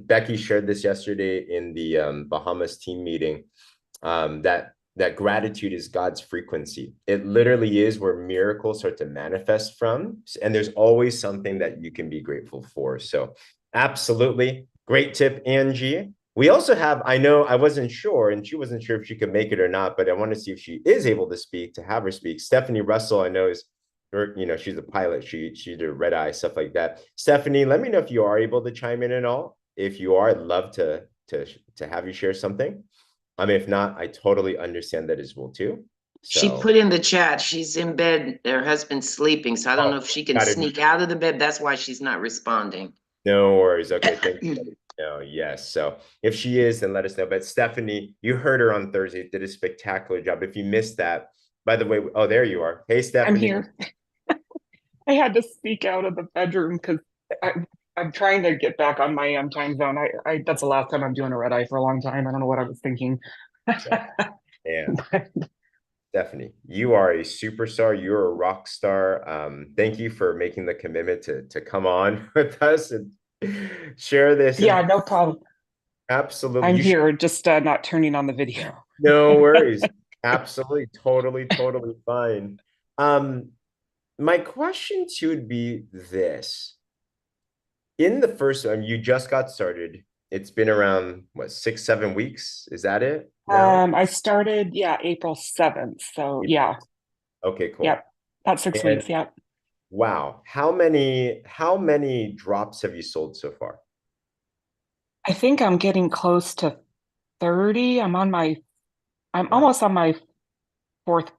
Becky shared this yesterday in the Bahamas team meeting, that gratitude is God's frequency. It literally is where miracles start to manifest from. And there's always something that you can be grateful for. So absolutely. Great tip, Angie. We also have, I know I wasn't sure, and she wasn't sure if she could make it or not, but I want to see if she is able to speak, to have her speak. Stephanie Russell, I know is, or, she's a pilot. She did red eye, stuff like that. Stephanie, let me know if you are able to chime in at all. If you are, I'd love to have you share something. If not, I totally understand that as well too. She put in the chat, she's in bed, her husband's sleeping, so I don't know if she can sneak out of the bed. That's why she's not responding. No worries. Okay, thank you. No, yes. So if she is, then let us know. But Stephanie, you heard her on Thursday, did a spectacular job. If you missed that, by the way, oh, there you are. Hey, Stephanie. I'm here. I had to speak out of the bedroom because I'm trying to get back on my time zone. I that's the last time I'm doing a red eye for a long time. I don't know what I was thinking. Yeah. Stephanie, you are a superstar. You're a rock star. Thank you for making the commitment to come on with us and share this. Yeah, no problem. Absolutely. I'm here, just not turning on the video. No worries. Absolutely. Totally fine. My question to would be this. In the first one, you just got started. It's been around, what, 6-7 weeks? Is that it now? I started, April 7th. So yeah. Okay, cool. Yep. About 6 weeks, yeah. Wow. How many drops have you sold so far? I think I'm getting close to 30. I'm almost on my fourth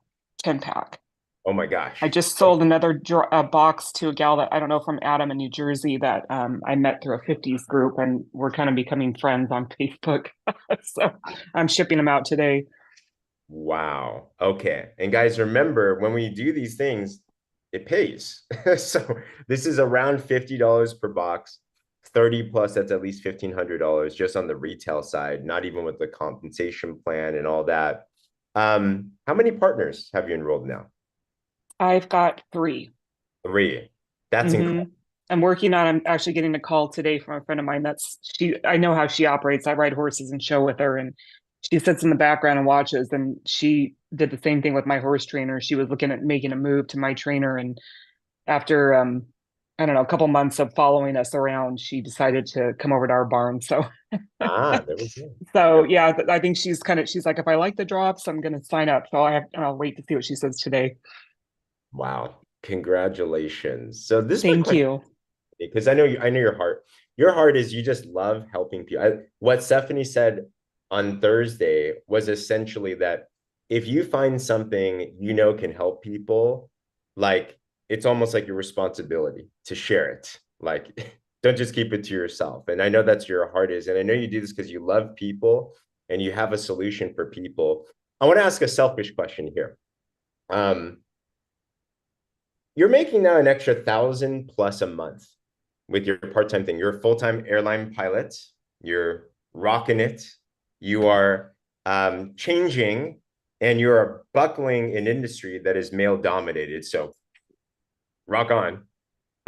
10-pack. Oh my gosh. I just sold another box to a gal that I don't know, from Adam in New Jersey, that I met through a 50s group, and we're kind of becoming friends on Facebook. So I'm shipping them out today. Wow. Okay. And guys, remember, when we do these things, it pays. So this is around $50 per box, 30 plus, that's at least $1,500 just on the retail side, not even with the compensation plan and all that. How many partners have you enrolled now? I've got 3. 3. That's incredible. I'm actually getting a call today from a friend of mine. I know how she operates. I ride horses and show with her, and she sits in the background and watches. And she did the same thing with my horse trainer. She was looking at making a move to my trainer. And after, I don't know, a couple months of following us around, she decided to come over to our barn. So, there we go. So yeah, I think she's like, if I like the drops, I'm going to sign up. So I'll wait to see what she says today. Wow. Congratulations. So this Thank you. Because I know your heart. Your heart is, you just love helping people. What Stephanie said on Thursday was essentially that if you find something can help people, like, it's almost like your responsibility to share it. Like, don't just keep it to yourself. And I know that's your heart is. And I know you do this because you love people and you have a solution for people. I want to ask a selfish question here. You're making now an extra 1,000 plus a month with your part-time thing. You're a full-time airline pilot. You're rocking it. You are changing, and you're buckling an industry that is male dominated. So rock on.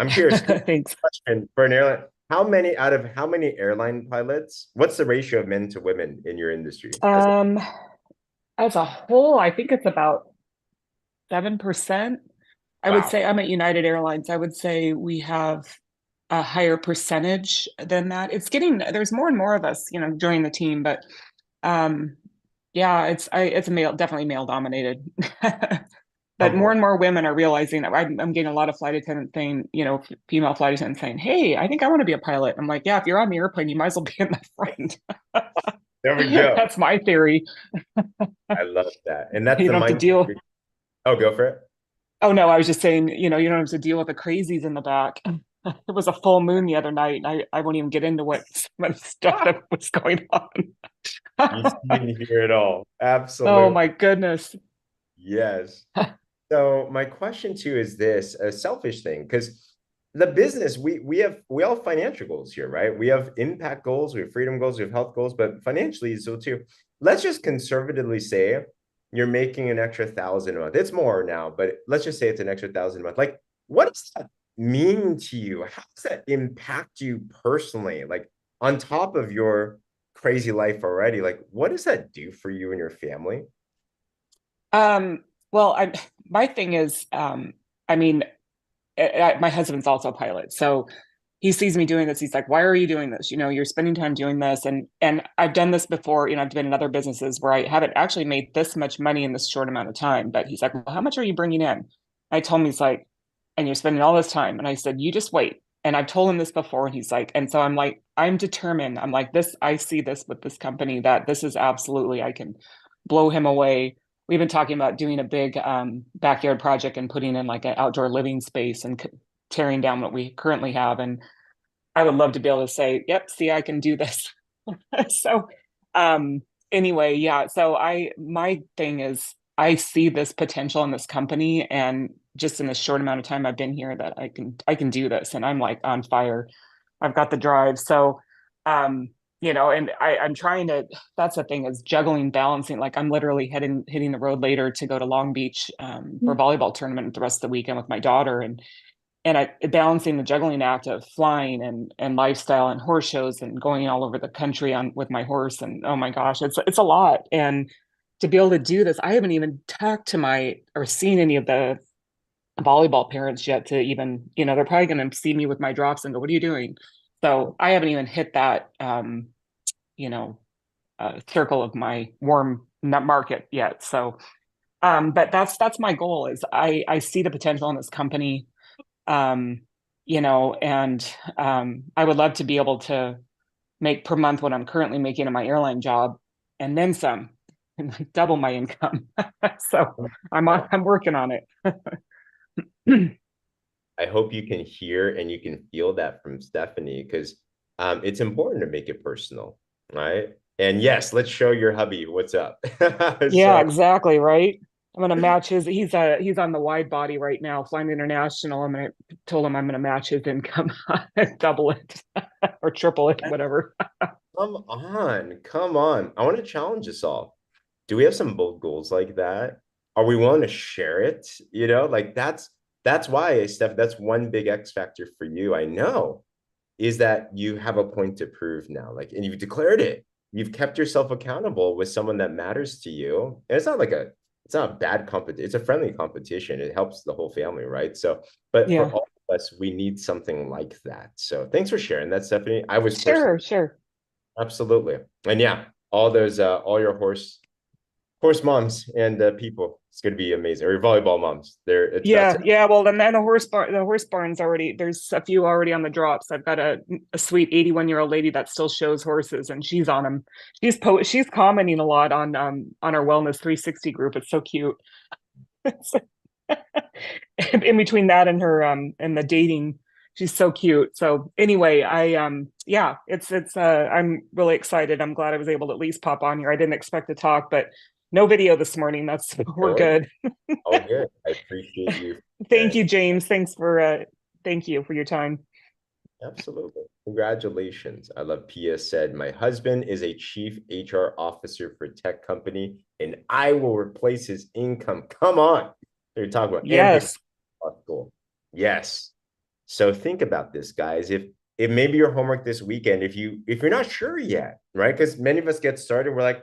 I'm curious. Thanks. Question for an airline. how many out of how many airline pilots, what's the ratio of men to women in your industry Um, as a whole, I think it's about 7%. I would wow. say I'm at United Airlines. I would say we have a higher percentage than that. It's getting there's more and more of us, joining the team, but um yeah, it's a male, definitely male dominated. But Come more on. and more women are realizing that I'm getting a lot of flight attendants saying, female flight attendants saying, "Hey, I think I want to be a pilot." I'm like, "Yeah, if you're on the airplane, you might as well be in the front." There we go. That's my theory. I love that. And that's You the don't have to mindset. deal. Oh, go for it. Oh no, I was just saying, you don't have to deal with the crazies in the back. It was a full moon the other night, and I won't even get into what some of the stuff that was going You on. see and hear it all. Oh Absolutely. my goodness. Yes. So my question too is this, a selfish thing, because the business, we all have financial goals here, right? We have impact goals, we have freedom goals, we have health goals, but financially so too. Let's just conservatively say you're making an extra 1,000 a month. It's more now, but let's just say it's an extra 1,000 a month. Like, what does that mean to you? How does that impact you personally? Like, on top of your crazy life already, like, what does that do for you and your family? Well, my thing is, I mean, my husband's also a pilot, so he sees me doing this. He's like, "Why are you doing this? You're spending time doing this." And I've done this before. I've been in other businesses where I haven't actually made this much money in this short amount of time. But he's like, "Well, how much are you bringing in?" I told him, he's like, "And you're spending all this time." And I said, "You just wait." And I've told him this before, and he's like, and so I'm like, I'm determined. I'm like, this, I see this with this company that this is absolutely, I can blow him away. We've been talking about doing a big backyard project and putting in like an outdoor living space and tearing down what we currently have. And I would love to be able to say, "Yep, see, I can do this." So, um, anyway, yeah. So my thing is, I see this potential in this company, and just in the short amount of time I've been here, that I can do this, and I'm like on fire. I've got the drive. So, um, and I'm trying to. That's the thing, is juggling, balancing. Like, I'm literally hitting the road later to go to Long Beach for a volleyball tournament the rest of the weekend with my daughter, and balancing the juggling act of flying and lifestyle and horse shows and going all over the country on with my horse. And oh my gosh, it's a lot. And to be able to do this, I haven't even talked to my or seen any of the volleyball parents yet to even, they're probably going to see me with my drops and go, "What are you doing?" So I haven't even hit that you know circle of my warm market yet. So but that's my goal. Is I see the potential in this company, um, and I would love to be able to make per month what I'm currently making in my airline job, and then some, and like double my income. So I'm working on it. I hope you can hear and you can feel that from Stephanie, because it's important to make it personal, right? And yes, let's show your hubby what's up. Yeah, So exactly, right. I'm gonna match his. He's on the wide body right now, flying international. Told him I'm gonna match his income, double it or triple it, whatever. come on, come on. I want to challenge us all. Do we have some bold goals like that? Are we willing to share it? Like that's why, Steph, that's one big X factor for you. I know is that you have a point to prove now. Like, and you've declared it. You've kept yourself accountable with someone that matters to you. And it's not a bad competition. It's a friendly competition. It helps the whole family, right? So, but for Yeah, all of us, we need something like that. So thanks for sharing that, Stephanie. I was personally, sure. absolutely. And yeah, all your horse moms and people. It's going to be amazing. Or your volleyball moms. That's it. Yeah. Well, then the horse barn's already. There's a few already on the drops. I've got a sweet 81-year-old lady that still shows horses, and she's on them. She's commenting a lot on our Wellness 360 group. It's so cute. In between that and her and the dating, she's so cute. So anyway, yeah, it's I'm really excited. I'm glad I was able to at least pop on here. I didn't expect to talk, but no video this morning. That's we're Sure. good. All good. I appreciate you Thank sharing. you, James. Thank you for your time. Absolutely. Congratulations. I love Pia said, my husband is a chief HR officer for a tech company, and I will replace his income. Come on. You're talking about and pay Yes. for school. Yes. So think about this, guys. it may be your homework this weekend if you're not sure yet, right? Because many of us get started, we're like,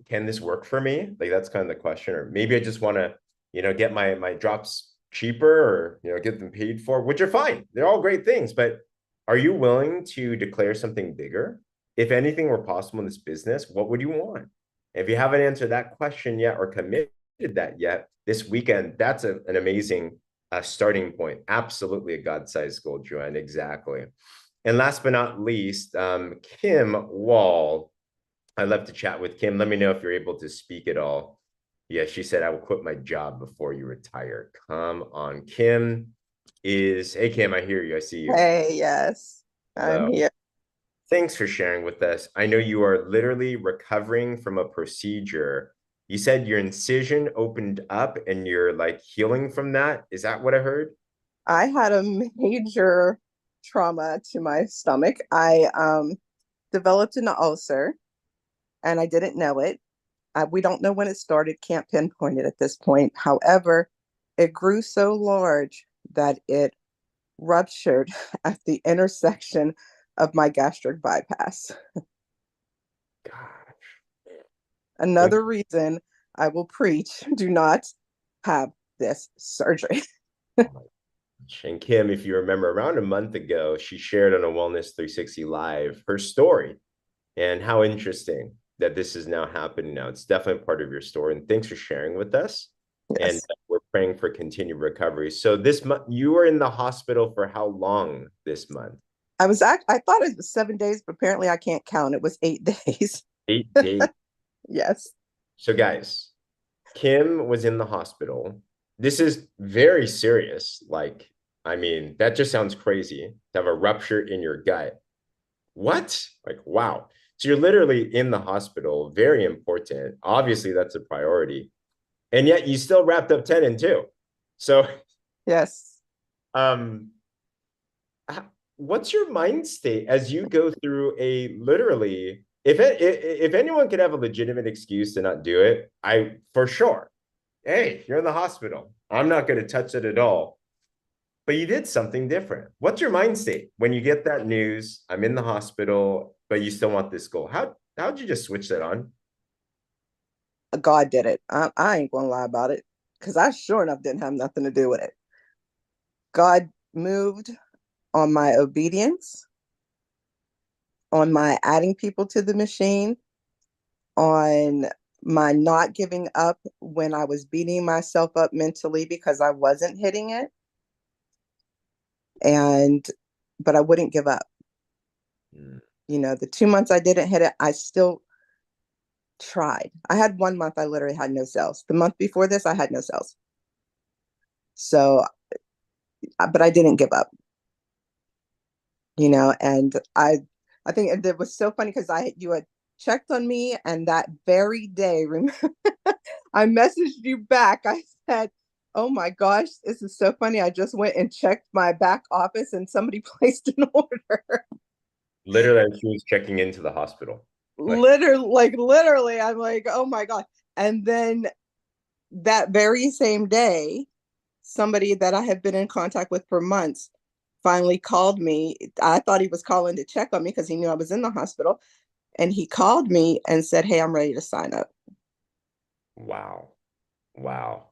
can this work for me? Like that's kind of the question. Or maybe I just want to, get my drops cheaper or get them paid for, which are fine. They're all great things. But are you willing to declare something bigger? If anything were possible in this business, what would you want? If you haven't answered that question yet or committed that yet, this weekend, that's an amazing starting point. Absolutely a God-sized goal, Joanne. Exactly. And last but not least, Kim Wall. I'd love to chat with Kim. Let me know if you're able to speak at all. Yeah, she said, I will quit my job before you retire. Come on. Hey, Kim, I hear you. I see you. Hey, yes, I'm Hello. here. Thanks for sharing with us. I know you are literally recovering from a procedure. You said your incision opened up and you're like healing from that. Is that what I heard? I had a major trauma to my stomach. I developed an ulcer and I didn't know it. We don't know when it started, can't pinpoint it at this point. However, it grew so large that it ruptured at the intersection of my gastric bypass. Gosh. Another reason I will preach, do not have this surgery. And Kim, if you remember, around a month ago, she shared on a Wellness 360 Live her story and how interesting that this is now happening now. It's definitely part of your story. And thanks for sharing with us. And Yes. we're praying for continued recovery. So this month, you were in the hospital for how long this month? I thought it was 7 days, but apparently I can't count. It was 8 days. 8 days. Yes. So guys, Kim was in the hospital. This is very serious. Like, I mean, that just sounds crazy to have a rupture in your gut. What? Like, wow. So you're literally in the hospital, very important. Obviously, that's a priority. And yet you still wrapped up 10 and 2. So, Yes. um, what's your mind state as you go through a literally, if anyone could have a legitimate excuse to not do it, I for sure, hey, you're in the hospital. I'm not going to touch it at all. But you did something different. What's your mind state when you get that news? I'm in the hospital, but you still want this goal. How'd you just switch that on? God did it. I ain't gonna lie about it because I sure enough didn't have nothing to do with it. God moved on my obedience, on my adding people to the machine, on my not giving up when I was beating myself up mentally because I wasn't hitting it. But I wouldn't give up. The 2 months I didn't hit it, I still tried. I had 1 month I literally had no sales. The month before this, I had no sales. So, but I didn't give up. And I think it was so funny because you had checked on me, and that very day, I messaged you back. I said, "Oh my gosh, this is so funny. I just went and checked my back office, and somebody placed an order." Literally, she was checking into the hospital. Literally, I'm like, oh my God. And then that very same day, somebody that I have been in contact with for months finally called me. I thought he was calling to check on me because he knew I was in the hospital. And he called me and said, "Hey, I'm ready to sign up." Wow. Wow.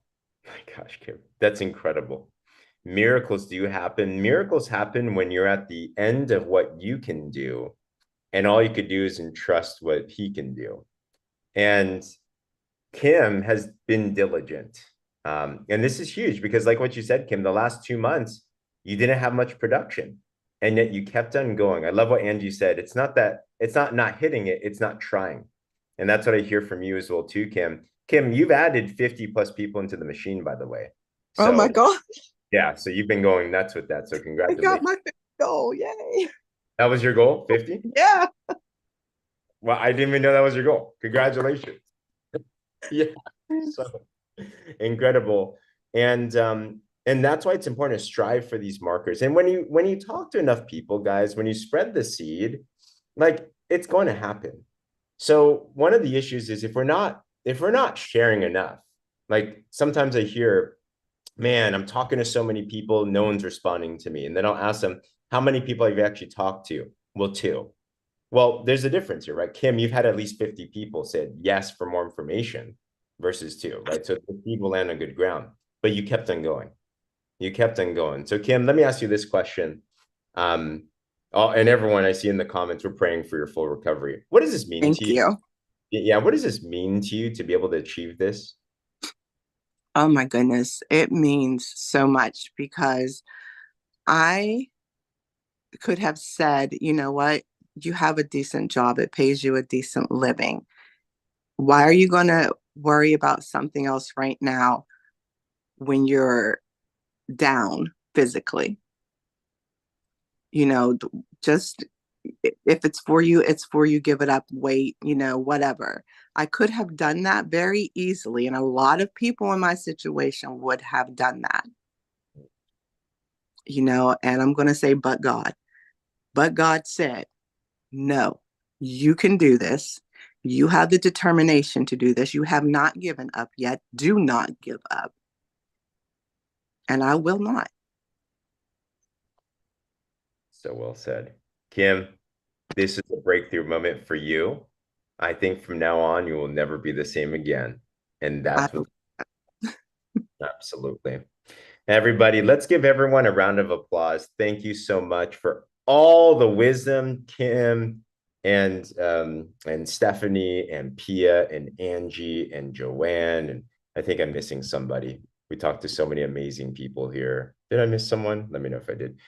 My gosh, Kim, that's incredible. Miracles do happen. Miracles happen when you're at the end of what you can do, and all you could do is entrust what he can do. And Kim has been diligent. And this is huge because, like what you said, Kim, the last 2 months, you didn't have much production, and yet you kept on going. I love what Angie said. It's not hitting it, it's not trying. And that's what I hear from you as well, too, Kim. Kim, you've added 50 plus people into the machine, by the way. Oh my So, God. yeah, so you've been going nuts with that. So, I congratulations. got my goal. Yay. That was your goal, 50? Yeah. Well, I didn't even know that was your goal. Congratulations. Yeah. So incredible. And that's why it's important to strive for these markers. And when you talk to enough people, guys, when you spread the seed, like it's going to happen. So one of the issues is if we're not sharing enough, like sometimes I hear, man, I'm talking to so many people, no one's responding to me. And then I'll ask them, How many people have you actually talked to? Well, two. Well, there's a difference here, right? Kim, you've had at least 50 people said yes for more information versus two, right? So the seed will land on good ground, but you kept on going. You kept on going. So Kim, let me ask you this question. And everyone I see in the comments, we're praying for your full recovery. What does this mean to Thank you? you. Yeah, what does this mean to you to be able to achieve this? Oh my goodness. It means so much because I could have said, you know what? You have a decent job. It pays you a decent living. Why are you going to worry about something else right now when you're down physically? You know, just if it's for you, it's for you. Give it up, wait, whatever. I could have done that very easily. And a lot of people in my situation would have done that, and I'm going to say, but God. But God said, no, you can do this. You have the determination to do this. You have not given up yet. Do not give up. And I will not. So well said. Kim, this is a breakthrough moment for you. I think from now on, you will never be the same again. And I, that's what, absolutely. Everybody, let's give everyone a round of applause. Thank you so much for all the wisdom, Kim and Stephanie and Pia and Angie and Joanne. And I think I'm missing somebody. We talked to so many amazing people here. Did I miss someone? Let me know if I did.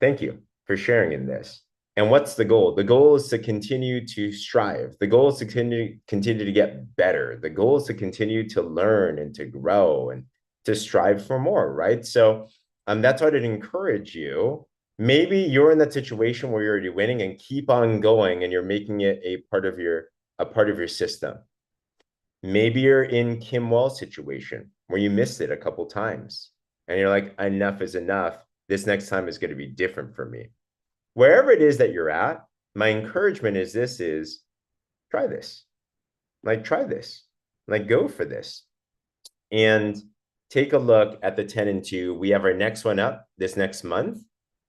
Thank you for sharing in this. And what's the goal? The goal is to continue to strive. The goal is to continue to get better. The goal is to continue to learn and to grow and to strive for more, right? So that's why I'd encourage you. Maybe you're in that situation where you're already winning and keep on going and you're making it a part of your system. Maybe you're in Kim Wall's situation where you missed it a couple times and you're like, enough is enough. This next time is going to be different for me. Wherever it is that you're at, my encouragement is try this. Try this. Go for this. And take a look at the 10 and 2. We have our next one up this next month.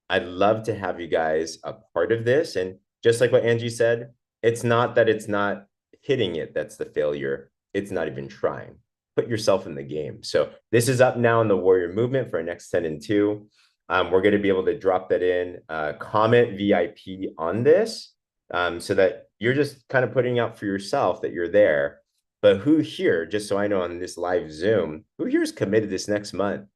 I'd love to have you guys a part of this. And just like what Angie said, it's not that it's not hitting it that's the failure. It's not even trying. Put yourself in the game. So this is up now in the Warrior Movement for our next 10 and 2. We're going to be able to drop that in, comment VIP on this so that you're just kind of putting out for yourself that you're there. But who here, just so I know on this live Zoom, who here is committed this next month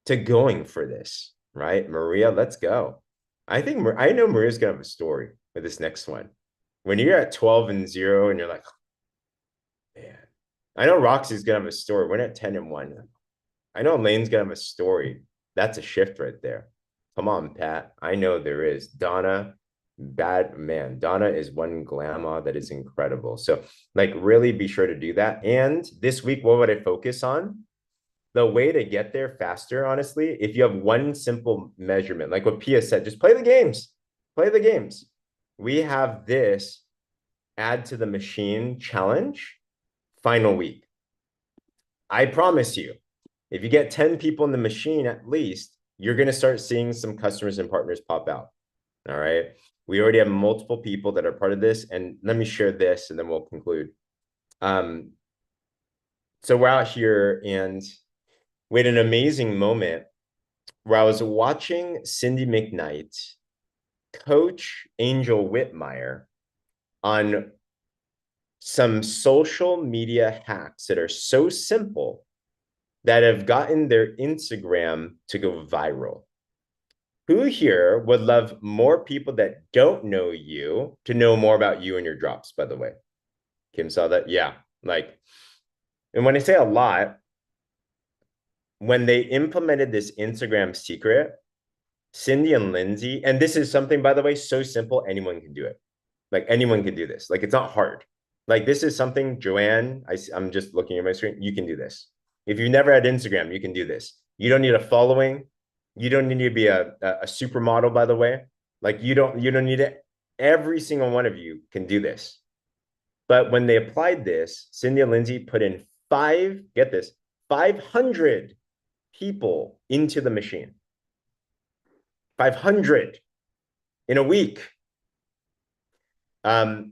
to going for this, right? Maria, let's go. I know Maria's going to have a story with this next one. When you're at 12 and 0 and you're like, oh, man, I know Roxy's going to have a story. We're at 10 and 1. I know Lane's going to have a story. That's a shift right there. Come on, Pat. I know there is. Donna, bad man. Donna is one glamour that is incredible. So, really be sure to do that. And this week, what would I focus on? The way to get there faster, honestly, if you have one simple measurement, like what Pia said, just play the games. Play the games. We have this add to the machine challenge final week. I promise you, if you get 10 people in the machine at least, you're going to start seeing some customers and partners pop out. All right. We already have multiple people that are part of this. And let me share this and then we'll conclude. So we're out here and we had an amazing moment where I was watching Cindy McKnight coach Angel Whitmire on some social media hacks that are so simple that have gotten their Instagram to go viral. Who here would love more people that don't know you to know more about you and your drops, by the way? Kim saw that? Yeah. And when I say a lot, when they implemented this Instagram secret, Cindy and Lindsay, and this is something, by the way, so simple, anyone can do it. Anyone can do this. It's not hard. This is something, Joanne, I'm just looking at my screen. You can do this. If you've never had Instagram, you can do this. You don't need a following. You don't need to be a supermodel, by the way. You don't need it. Every single one of you can do this. But when they applied this, Cindy and Lindsay put in 500 people into the machine. 500 in a week. I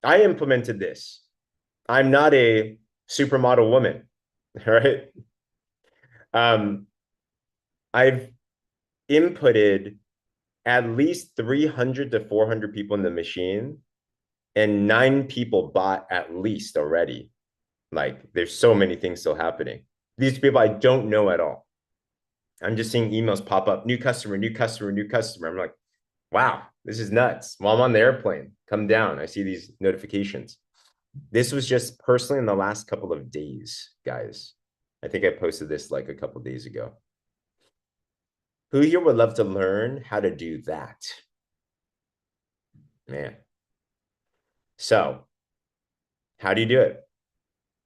implemented this. I'm not a supermodel woman, right? I've inputted at least 300 to 400 people in the machine, and 9 people bought at least already. Like, there's so many things still happening. These people I don't know at all. I'm just seeing emails pop up, new customer, new customer, new customer. I'm like, wow, this is nuts. While I'm on the airplane, come down, I see these notifications. This was just personally in the last couple of days, guys. I think I posted this like a couple of days ago. Who here would love to learn how to do that? Man. So, how do you do it?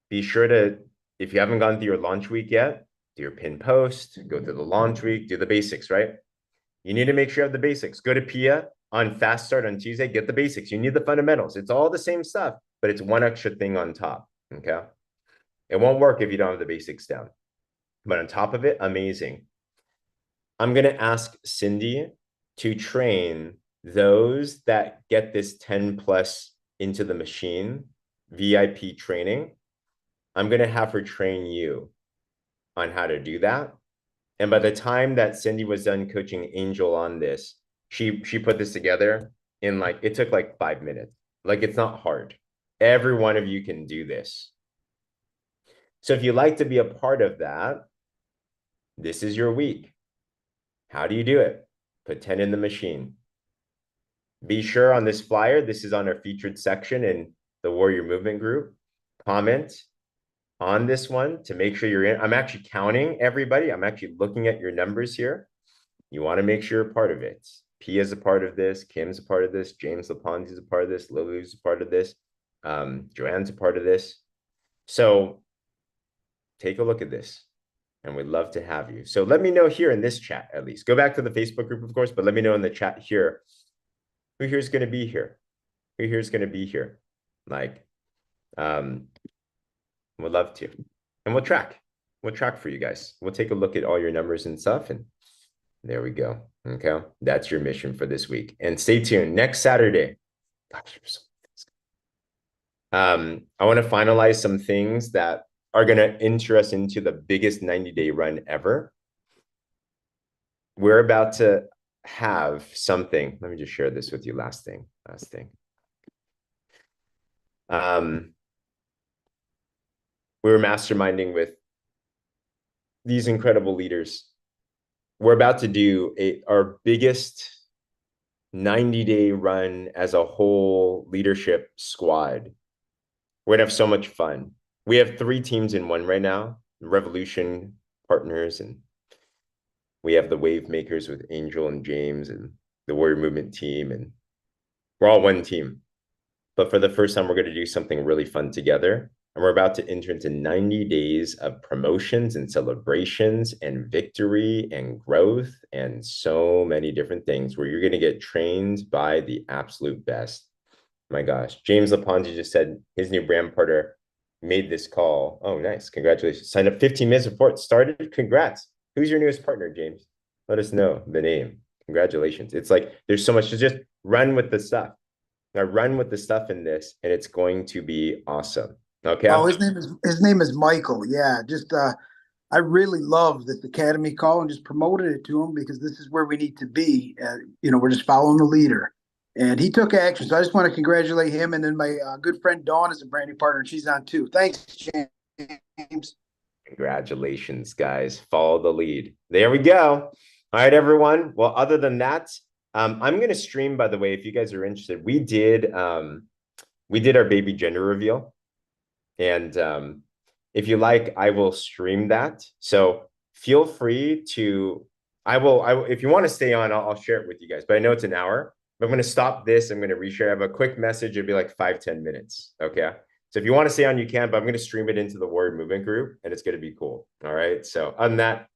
Be sure to, if you haven't gone through your launch week yet, do your pin post, go through the launch week, do the basics, right? You need to make sure you have the basics. Go to Pia on Fast Start on Tuesday, get the basics. You need the fundamentals. It's all the same stuff, but it's one extra thing on top, okay? It won't work if you don't have the basics down. But on top of it, amazing. I'm going to ask Cindy to train those that get this 10 plus into the machine, VIP training. I'm going to have her train you on how to do that. And by the time that Cindy was done coaching Angel on this, she put this together in like, it took like 5 minutes. Like, it's not hard. Every one of you can do this. So if you'd like to be a part of that, this is your week. How do you do it? Put 10 in the machine. Be sure on this flyer, this is on our featured section in the Warrior Movement group. Comment on this one to make sure you're in. I'm actually counting everybody. I'm actually looking at your numbers here. You want to make sure you're part of it. Pia's a part of this. Kim's a part of this. James Laponzi is a part of this. Lily's a part of this. Joanne's a part of this. So take a look at this, and we'd love to have you. So let me know here in this chat, at least. Go back to the Facebook group, of course, but let me know in the chat here who here's going to be here. Who here's going to be here? Like, we'd love to. And we'll track. We'll track for you guys. We'll take a look at all your numbers and stuff, and there we go. Okay. That's your mission for this week. And stay tuned. Next Saturday. Gosh, I want to finalize some things that are going to enter us into the biggest 90-day run ever. We're about to have something. Let me just share this with you. Last thing. We were masterminding with these incredible leaders. We're about to do our biggest 90-day run as a whole leadership squad. We're gonna have so much fun. We have 3 teams in one right now, Revolution partners, and we have the Wave Makers with Angel and James and the Warrior Movement team, and we're all one team. But for the first time, we're going to do something really fun together. And we're about to enter into 90 days of promotions and celebrations and victory and growth and so many different things where you're going to get trained by the absolute best. My gosh, James Laponzi just said his new brand partner made this call. Oh, nice. Congratulations. Signed up 15 minutes before it started. Congrats. Who's your newest partner, James? Let us know the name. Congratulations. It's like there's so much to just run with the stuff. Now run with the stuff in this, and it's going to be awesome. Okay. Oh, his name is Michael. Yeah, just I really love this Academy call and just promoted it to him because this is where we need to be. We're just following the leader, and he took action. So I just want to congratulate him, and then my good friend Dawn is a brand new partner, and she's on too. Thanks, James. Congratulations, guys. Follow the lead. There we go. All right, everyone. Well, other than that, I'm going to stream, by the way, if you guys are interested. We did our baby gender reveal. And if you like, I will stream that. So feel free to, if you want to stay on, I'll share it with you guys. But I know it's an hour. But I'm going to stop this. I'm going to reshare. I have a quick message. It'll be like 5-10 minutes. Okay. So if you want to stay on, you can, but I'm going to stream it into the Warrior Movement group, and it's going to be cool. All right. So other than that,